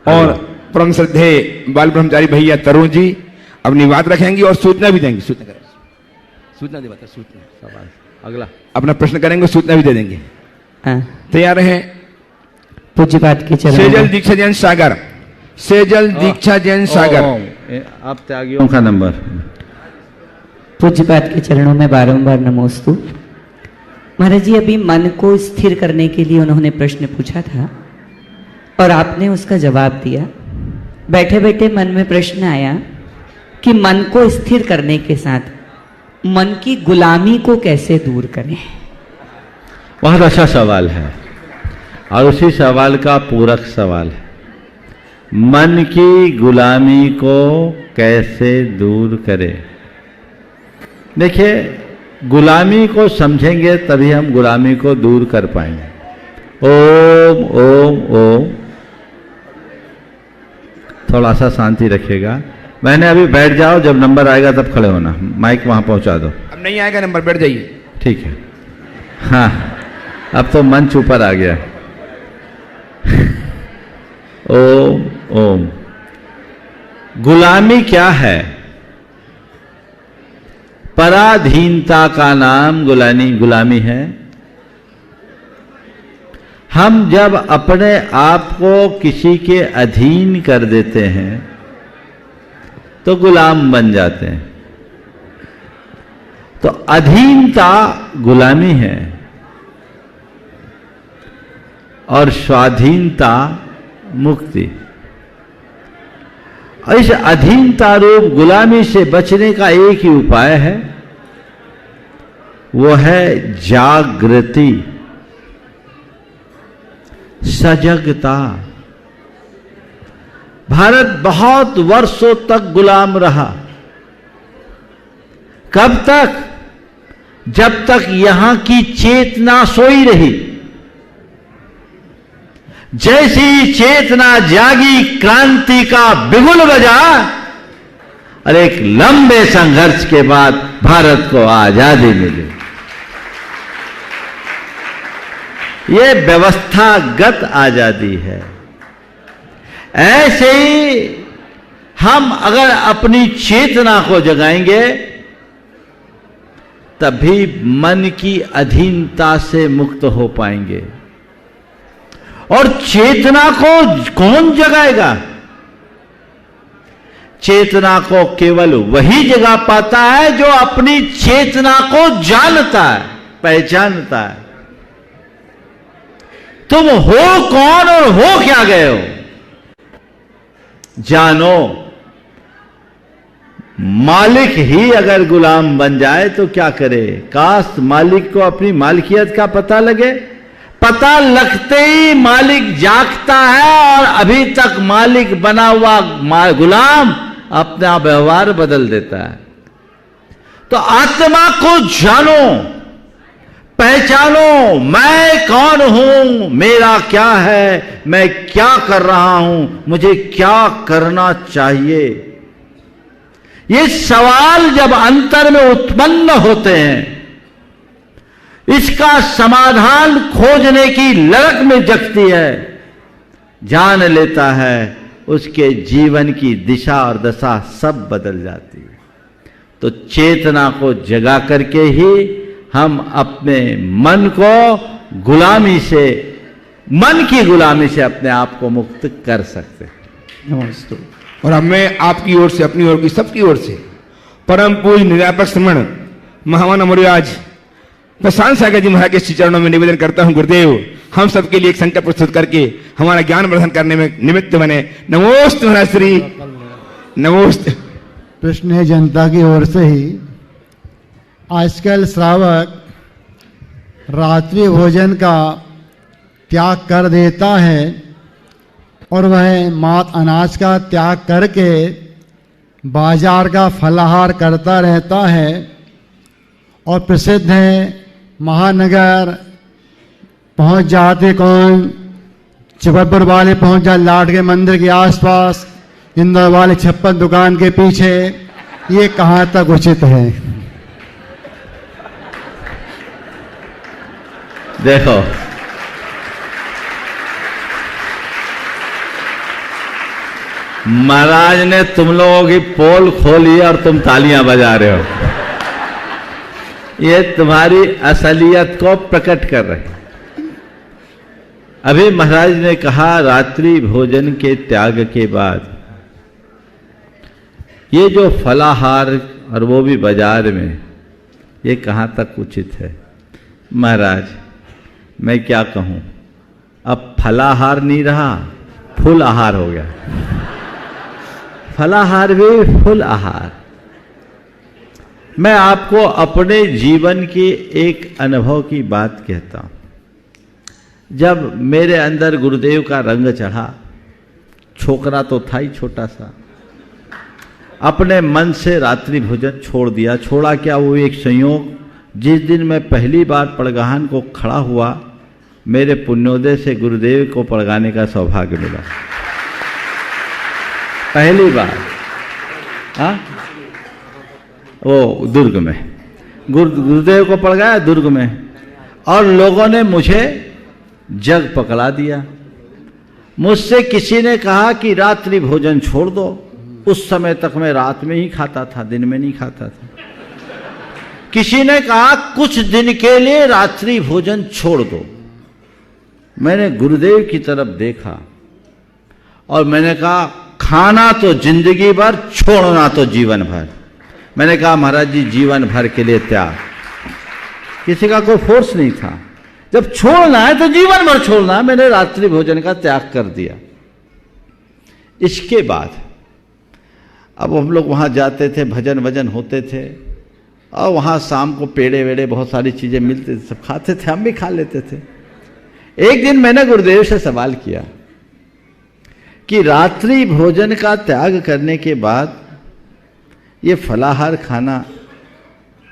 और परम श्रद्धे बाल ब्रह्मचारी भैया तरुण जी अपनी बात रखेंगी और सूचना भी देंगे। सूचना दे, बता सूचना। अगला अपना प्रश्न करेंगे, सूचना भी दे देंगे। तैयार हैं? पूज्यपाद के चरणों सेजल दीक्षा जैन सागर, सेजल दीक्षा जैन सागर। आप त्यागियों का नंबर। पूज्यपाद के चरणों में बारंबार नमोस्तु। महाराज जी, अभी मन को स्थिर करने के लिए उन्होंने प्रश्न पूछा था और आपने उसका जवाब दिया। बैठे बैठे मन में प्रश्न आया कि मन को स्थिर करने के साथ मन की गुलामी को कैसे दूर करें। बहुत अच्छा सवाल है और उसी सवाल का पूरक सवाल है, मन की गुलामी को कैसे दूर करें। देखिए, गुलामी को समझेंगे तभी हम गुलामी को दूर कर पाएंगे। ओम ओम ओम। थोड़ा सा शांति रखिएगा। मैंने अभी बैठ जाओ, जब नंबर आएगा तब खड़े होना, माइक वहां पहुंचा दो। अब नहीं आएगा नंबर, बैठ जाइए। ठीक है। हाँ, अब तो मंच ऊपर आ गया। ओम ओम। गुलामी क्या है? पराधीनता का नाम गुलामी है। हम जब अपने आप को किसी के अधीन कर देते हैं तो गुलाम बन जाते हैं। तो अधीनता गुलामी है और स्वाधीनता मुक्ति। और इस अधीनता रूप गुलामी से बचने का एक ही उपाय है, वो है जागृति, सजगता। भारत बहुत वर्षों तक गुलाम रहा। कब तक? जब तक यहां की चेतना सोई रही। जैसी चेतना जागी, क्रांति का बिगुल बजा और एक लंबे संघर्ष के बाद भारत को आजादी मिली। ये व्यवस्थागत आजादी है। ऐसे ही हम अगर अपनी चेतना को जगाएंगे तभी मन की अधीनता से मुक्त हो पाएंगे। और चेतना को कौन जगाएगा? चेतना को केवल वही जगा पाता है जो अपनी चेतना को जानता है, पहचानता है। तुम हो कौन और हो क्या गए हो, जानो। मालिक ही अगर गुलाम बन जाए तो क्या करे? काश मालिक को अपनी मालिकियत का पता लगे। पता लगते ही मालिक जागता है और अभी तक मालिक बना हुआ गुलाम अपना व्यवहार बदल देता है। तो आत्मा को जानो, पहचानो, मैं कौन हूं, मेरा क्या है, मैं क्या कर रहा हूं, मुझे क्या करना चाहिए। ये सवाल जब अंतर में उत्पन्न होते हैं, इसका समाधान खोजने की ललक में जगती है, जान लेता है, उसके जीवन की दिशा और दशा सब बदल जाती है। तो चेतना को जगा करके ही हम अपने मन को गुलामी से, मन की गुलामी से अपने आप को मुक्त कर सकते हैं। नमस्ते। और अब मैं आपकी ओर से, अपनी ओर की, सबकी ओर से परम पूज्य निरापक श्रमण महामानव मुनिराज प्रशांत सागर जी महाराज के श्री चरणों में निवेदन करता हूं, गुरुदेव हम सबके लिए एक संकल्प प्रस्तुत करके हमारा ज्ञान वर्धन करने में निमित्त बने। नमोस्तु महाराज श्री, नमोस्तु। प्रश्न है जनता की ओर से ही। आजकल श्रावक रात्रि भोजन का त्याग कर देता है और वह मात अनाज का त्याग करके बाजार का फलाहार करता रहता है। और प्रसिद्ध है, महानगर पहुंच जाते कौन, जबलपुर वाले पहुंच जाते लाट के मंदिर के आसपास, इंदौर वाले 56 दुकान के पीछे। ये कहाँ तक उचित है? देखो, महाराज ने तुम लोगों की पोल खोली और तुम तालियां बजा रहे हो। ये तुम्हारी असलियत को प्रकट कर रहे हैं। अभी महाराज ने कहा रात्रि भोजन के त्याग के बाद ये जो फलाहार, और वो भी बाजार में, ये कहाँ तक उचित है? महाराज मैं क्या कहूँ, अब फलाहार नहीं रहा, फुल आहार हो गया। फलाहार भी फुल आहार। मैं आपको अपने जीवन की एक अनुभव की बात कहता हूं। जब मेरे अंदर गुरुदेव का रंग चढ़ा, छोकरा तो था ही छोटा सा, अपने मन से रात्रि भोजन छोड़ दिया। छोड़ा क्या, वो एक संयोग, जिस दिन मैं पहली बार पड़गाहन को खड़ा हुआ, मेरे पुण्योदय से गुरुदेव को पड़गाने का सौभाग्य मिला। पहली बार वो दुर्ग में गुरुदेव को पड़गाया, दुर्ग में, और लोगों ने मुझे जग पकड़ा दिया। मुझसे किसी ने कहा कि रात्रि भोजन छोड़ दो। उस समय तक मैं रात में ही खाता था, दिन में नहीं खाता था। किसी ने कहा कुछ दिन के लिए रात्रि भोजन छोड़ दो। मैंने गुरुदेव की तरफ देखा और मैंने कहा खाना तो जिंदगी भर, छोड़ना तो जीवन भर। मैंने कहा महाराज जी जीवन भर के लिए त्याग। किसी का कोई फोर्स नहीं था, जब छोड़ना है तो जीवन भर छोड़ना है। मैंने रात्रि भोजन का त्याग कर दिया। इसके बाद अब हम लोग वहाँ जाते थे, भजन वजन होते थे, और वहाँ शाम को पेड़े वेड़े बहुत सारी चीज़ें मिलती थी, सब खाते थे, हम भी खा लेते थे। एक दिन मैंने गुरुदेव से सवाल किया कि रात्रि भोजन का त्याग करने के बाद ये फलाहार खाना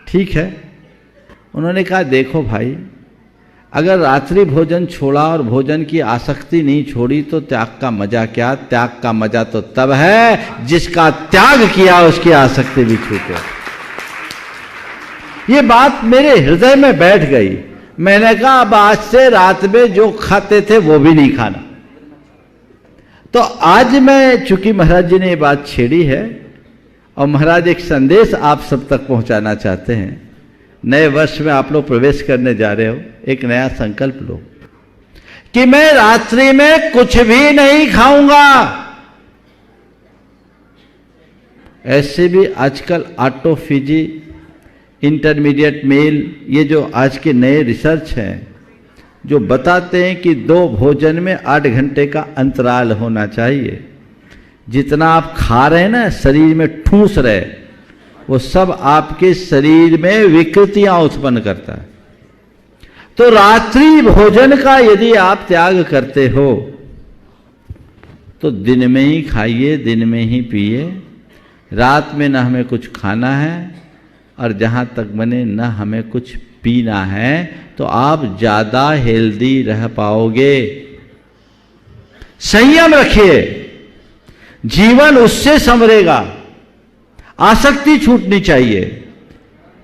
ठीक है? उन्होंने कहा देखो भाई, अगर रात्रि भोजन छोड़ा और भोजन की आसक्ति नहीं छोड़ी तो त्याग का मजा क्या? त्याग का मजा तो तब है जिसका त्याग किया उसकी आसक्ति भी छूटे। ये बात मेरे हृदय में बैठ गई। मैंने कहा अब आज से रात में जो खाते थे वो भी नहीं खाना। तो आज मैं, चूंकि महाराज जी ने ये बात छेड़ी है और महाराज एक संदेश आप सब तक पहुंचाना चाहते हैं, नए वर्ष में आप लोग प्रवेश करने जा रहे हो, एक नया संकल्प लो कि मैं रात्रि में कुछ भी नहीं खाऊंगा। ऐसे भी आजकल ऑटोफेजी, इंटरमीडिएट मील, ये जो आज के नए रिसर्च हैं जो बताते हैं कि 2 भोजन में 8 घंटे का अंतराल होना चाहिए। जितना आप खा रहे हैं ना, शरीर में ठूस रहे, वो सब आपके शरीर में विकृतियां उत्पन्न करता है। तो रात्रि भोजन का यदि आप त्याग करते हो तो दिन में ही खाइए, दिन में ही पिए। रात में न हमें कुछ खाना है और जहां तक बने न हमें कुछ पीना है, तो आप ज्यादा हेल्दी रह पाओगे। संयम रखिए, जीवन उससे संवरेगा। आसक्ति छूटनी चाहिए।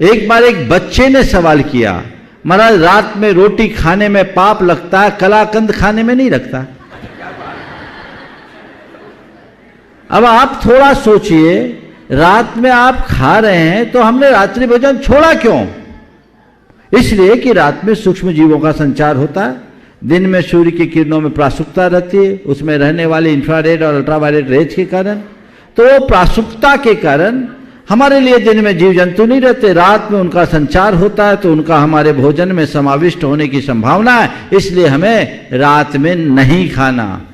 एक बार एक बच्चे ने सवाल किया, महाराज रात में रोटी खाने में पाप लगता है, कलाकंद खाने में नहीं लगता। अब आप थोड़ा सोचिए, रात में आप खा रहे हैं तो हमने रात्रि भोजन छोड़ा क्यों? इसलिए कि रात में सूक्ष्म जीवों का संचार होता है, दिन में सूर्य की किरणों में प्रासुकता रहती है, उसमें रहने वाले इंफ्रारेड और अल्ट्रावायलेट रेज के कारण, तो प्रासुकता के कारण हमारे लिए दिन में जीव जंतु नहीं रहते, रात में उनका संचार होता है, तो उनका हमारे भोजन में समाविष्ट होने की संभावना है। इसलिए हमें रात में नहीं खाना।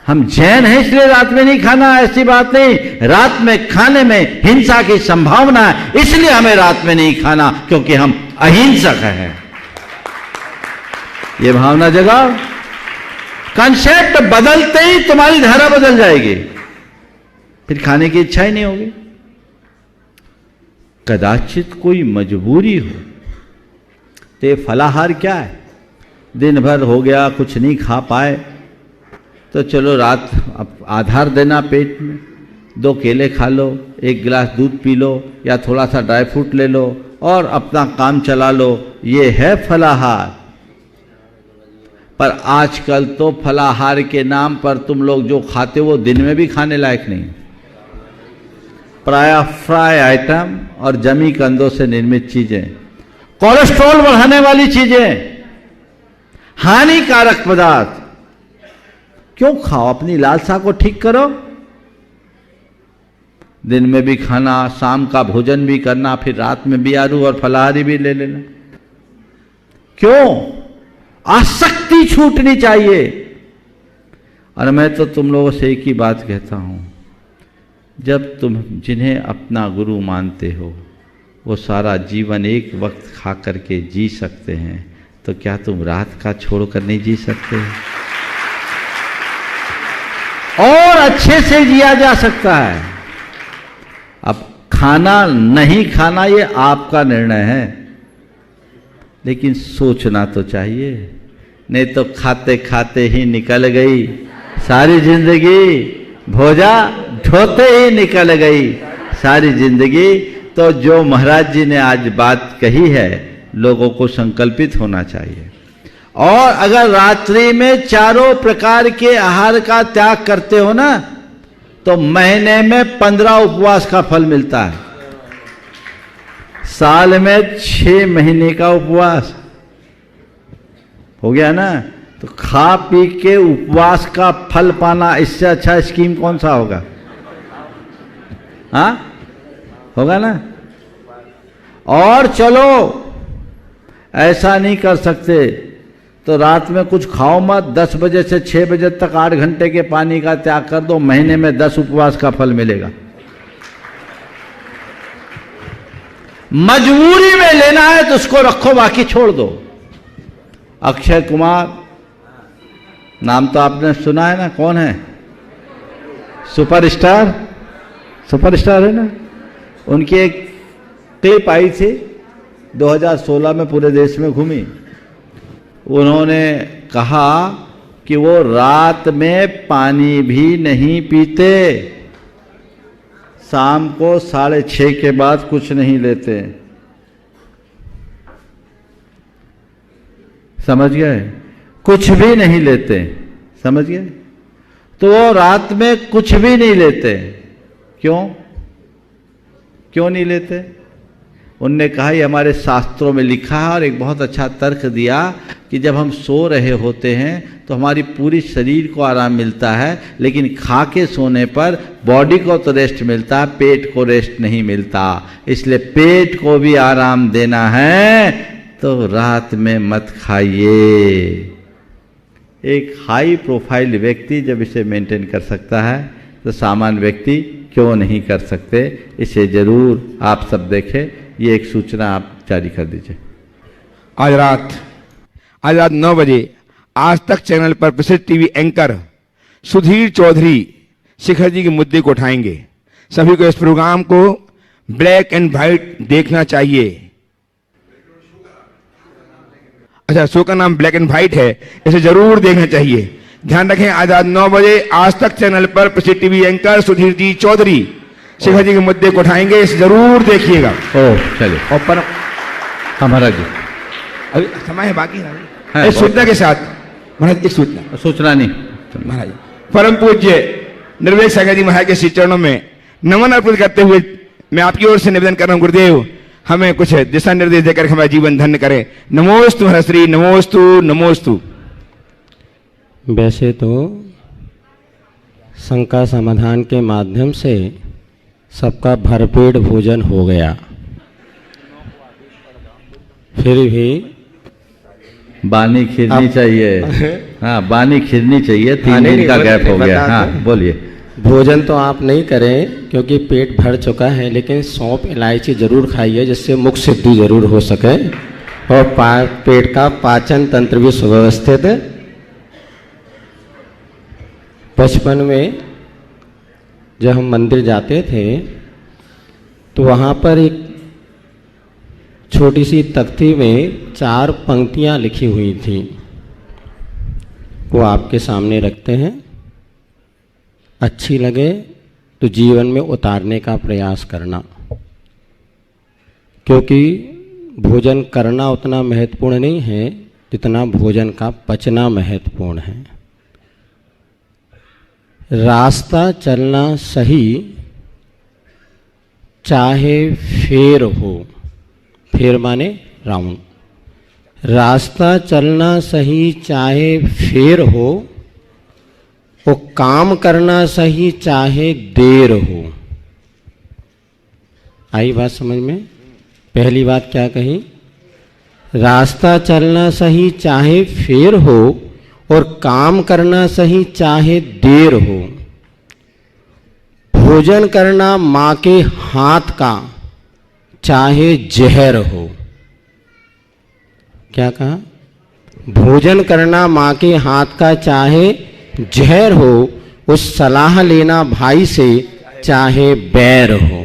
हम जैन हैं इसलिए रात में नहीं खाना, ऐसी बात नहीं। रात में खाने में हिंसा की संभावना है, इसलिए हमें रात में नहीं खाना, क्योंकि हम अहिंसक हैं। ये भावना जगाओ। कंसेप्ट बदलते ही तुम्हारी धारा बदल जाएगी, फिर खाने की इच्छा ही नहीं होगी। कदाचित कोई मजबूरी हो तो ये फलाहार क्या है? दिन भर हो गया कुछ नहीं खा पाए, तो चलो रात आधार देना पेट में, 2 केले खा लो, 1 गिलास दूध पी लो, या थोड़ा सा ड्राई फ्रूट ले लो और अपना काम चला लो। ये है फलाहार। पर आजकल तो फलाहार के नाम पर तुम लोग जो खाते हो वो दिन में भी खाने लायक नहीं। प्रायः फ्राई आइटम और जमी कंदों से निर्मित चीजें, कोलेस्ट्रॉल बढ़ाने वाली चीजें, हानिकारक पदार्थ क्यों खाओ? अपनी लालसा को ठीक करो। दिन में भी खाना, शाम का भोजन भी करना, फिर रात में भी आलू और फलाहारी भी ले लेना। क्यों? आसक्ति छूटनी चाहिए। और मैं तो तुम लोगों से एक ही बात कहता हूं, जब तुम जिन्हें अपना गुरु मानते हो वो सारा जीवन एक वक्त खा करके जी सकते हैं, तो क्या तुम रात का छोड़ कर नहीं जी सकते? और अच्छे से जिया जा सकता है। अब खाना नहीं खाना ये आपका निर्णय है, लेकिन सोचना तो चाहिए, नहीं तो खाते खाते ही निकल गई सारी जिंदगी, भोजा ढोते ही निकल गई सारी जिंदगी। तो जो महाराज जी ने आज बात कही है, लोगों को संकल्पित होना चाहिए। और अगर रात्रि में चारों प्रकार के आहार का त्याग करते हो ना, तो महीने में 15 उपवास का फल मिलता है, साल में 6 महीने का उपवास हो गया ना। तो खा पी के उपवास का फल पाना, इससे अच्छा स्कीम कौन सा होगा? हाँ, होगा ना। और चलो ऐसा नहीं कर सकते तो रात में कुछ खाओ मत, 10 बजे से 6 बजे तक 8 घंटे के पानी का त्याग कर दो, महीने में 10 उपवास का फल मिलेगा। मजबूरी में लेना है तो उसको रखो, बाकी छोड़ दो। अक्षय कुमार नाम तो आपने सुना है ना, कौन है? सुपरस्टार, सुपरस्टार है ना। उनकी एक क्लिप आई थी 2016 में, पूरे देश में घूमी। उन्होंने कहा कि वो रात में पानी भी नहीं पीते, शाम को 6:30 के बाद कुछ नहीं लेते। समझ गए? कुछ भी नहीं लेते, समझ गए? तो वो रात में कुछ भी नहीं लेते। क्यों क्यों नहीं लेते? उनने कहा ये हमारे शास्त्रों में लिखा है, और एक बहुत अच्छा तर्क दिया कि जब हम सो रहे होते हैं तो हमारी पूरी शरीर को आराम मिलता है, लेकिन खा के सोने पर बॉडी को तो रेस्ट मिलता है, पेट को रेस्ट नहीं मिलता। इसलिए पेट को भी आराम देना है तो रात में मत खाइए। एक हाई प्रोफाइल व्यक्ति जब इसे मेंटेन कर सकता है तो सामान्य व्यक्ति क्यों नहीं कर सकते? इसे जरूर आप सब देखें, ये एक सूचना आप जारी कर दीजिए। आज रात 9 बजे आज तक चैनल पर प्रसिद्ध टीवी एंकर सुधीर चौधरी शिखर जी के मुद्दे को उठाएंगे। सभी को इस प्रोग्राम को ब्लैक एंड व्हाइट देखना चाहिए। अच्छा, शो का नाम ब्लैक एंड व्हाइट है, इसे जरूर देखना चाहिए। ध्यान रखें, आज रात 9 बजे आज तक चैनल पर प्रसिद्ध टीवी एंकर सुधीर जी चौधरी शिखर जी के मुद्दे को उठाएंगे, इसे जरूर देखिएगा। ओह चलिए। और पर महाराज जी अभी समय है बाकी है, इस सूचना के साथ महाराज, एक सूचना नहीं महाराज, परम पूज्य निर्वेद सागर जी महाराज के श्री चरणों में नमन अर्पित करते हुए मैं आपकी ओर से निवेदन कर रहा हूं, गुरुदेव हमें कुछ दिशा निर्देश देकर हमारा जीवन धन्य करें। नमोस्तु हरश्री, नमोस्तु नमोस्तु। वैसे तो शंका समाधान के माध्यम से सबका भरपेट भोजन हो गया, फिर भी बानी खिरनी चाहिए। हाँ, बानी खिरनी चाहिए, 3 दिन का गैप हो गया। हाँ बोलिए। भोजन तो आप नहीं करें क्योंकि पेट भर चुका है, लेकिन सौंफ इलायची जरूर खाइए जिससे मुख सिद्धि जरूर हो सके और पेट का पाचन तंत्र भी सुव्यवस्थित। बचपन में जब हम मंदिर जाते थे तो वहाँ पर एक छोटी सी तख्ती में 4 पंक्तियाँ लिखी हुई थी, वो आपके सामने रखते हैं। अच्छी लगे तो जीवन में उतारने का प्रयास करना, क्योंकि भोजन करना उतना महत्वपूर्ण नहीं है जितना भोजन का पचना महत्वपूर्ण है। रास्ता चलना सही चाहे फेर हो, फेर माने राउंड। रास्ता चलना सही चाहे फेर हो, वो काम करना सही चाहे देर हो। आई बात समझ में? पहली बात क्या कही? रास्ता चलना सही चाहे फेर हो और काम करना सही चाहे देर हो। भोजन करना माँ के हाथ का चाहे जहर हो। क्या कहा? भोजन करना माँ के हाथ का चाहे जहर हो, उस सलाह लेना भाई से चाहे बैर हो।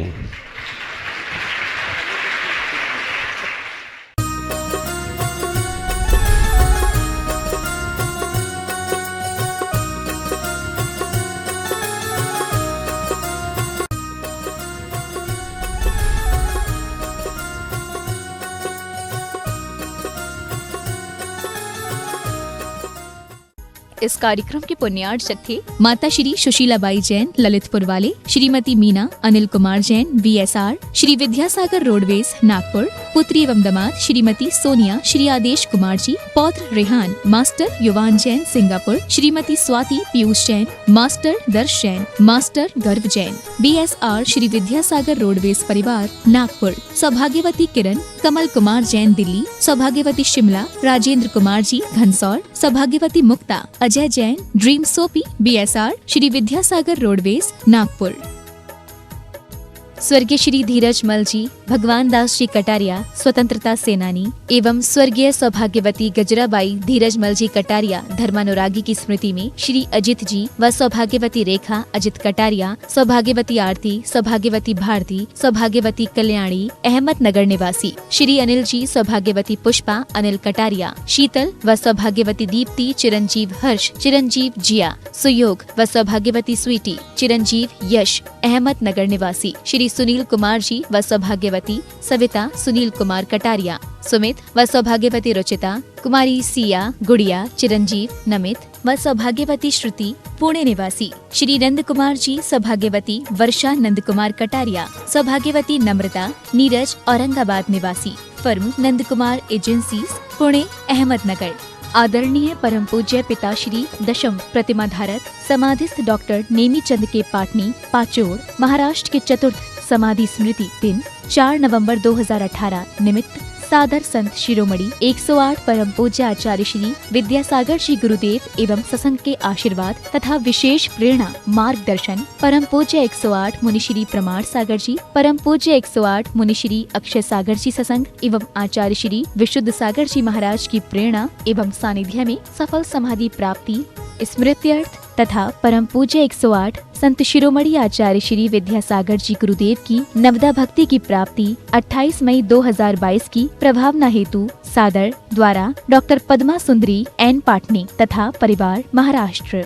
इस कार्यक्रम के पुण्यार्चक थे माता श्री सुशीलाबाई जैन ललितपुर वाले, श्रीमती मीना अनिल कुमार जैन VSR, श्री विद्यासागर रोडवेज नागपुर, पुत्री एवं दामाद श्रीमती सोनिया श्री आदेश कुमार जी, पौत्र रेहान मास्टर युवान जैन सिंगापुर, श्रीमती स्वाति पीयूष जैन, मास्टर दर्श जैन, मास्टर गर्व जैन, BSR श्री विद्यासागर रोडवेज परिवार नागपुर, सौभाग्यवती किरण कमल कुमार जैन दिल्ली, सौभाग्यवती शिमला राजेंद्र कुमार जी घनसौर, सौभाग्यवती Mukta Ajay Jain dream soapy BSR Shri Vidyasagar roadways Nagpur. स्वर्गीय श्री धीरज मल जी भगवान दास जी कटारिया स्वतंत्रता सेनानी एवं स्वर्गीय सौभाग्यवती गजराबाई धीरज मल जी कटारिया धर्मानुरागी की स्मृति में श्री अजित जी व सौभाग्यवती रेखा अजित कटारिया, सौभाग्यवती आरती, सौभाग्यवती भारती, सौभाग्यवती कल्याणी अहमदनगर निवासी, श्री अनिल जी सौभाग्यवती पुष्पा अनिल कटारिया, शीतल व सौभाग्यवती दीप्ति, चिरंजीव हर्ष, चिरंजीव जिया, सुयोग व सौभाग्यवती स्वीटी, चिरंजीव यश अहमदनगर निवासी, श्री सुनील कुमार जी व सौभाग्यवती सविता सुनील कुमार कटारिया, सुमित व सौभाग्यवती रुचिता, कुमारी सिया गुड़िया चिरंजीव नमित व सौभाग्यवती श्रुति पुणे निवासी, श्री नंद कुमार जी सौभाग्यवती वर्षा नंद कुमार कटारिया, सौभाग्यवती नम्रता नीरज औरंगाबाद निवासी, फर्म नंद कुमार एजेंसीज पुणे अहमदनगर। आदरणीय परम पूज्य पिताश्री दशम प्रतिमा धारक समाधिस्थ डॉक्टर नेमीचंद के पाटनी पाचोड़ महाराष्ट्र के चतुर्थ समाधि स्मृति दिन 4 नवंबर 2018 निमित्त सादर संत शिरोमणि 108 परम पूज्य आचार्य श्री विद्यासागर श्री गुरुदेव एवं सत्संग के आशीर्वाद तथा विशेष प्रेरणा मार्गदर्शन परम पूज्य 108 मुनि श्री प्रमाण सागर जी, परम पूज्य 108 मुनि श्री अक्षय सागर जी सत्संग एवं आचार्य श्री विशुद्ध सागर जी महाराज की प्रेरणा एवं सानिध्य में सफल समाधि प्राप्ति स्मृत्यर्थ तथा परम पूज्य 108 संत शिरोमणि आचार्य श्री विद्यासागर जी गुरुदेव की नवदा भक्ति की प्राप्ति 28 मई 2022 की प्रभावना हेतु सादर द्वारा डॉक्टर पद्मा सुंदरी N पाटनी तथा परिवार महाराष्ट्र।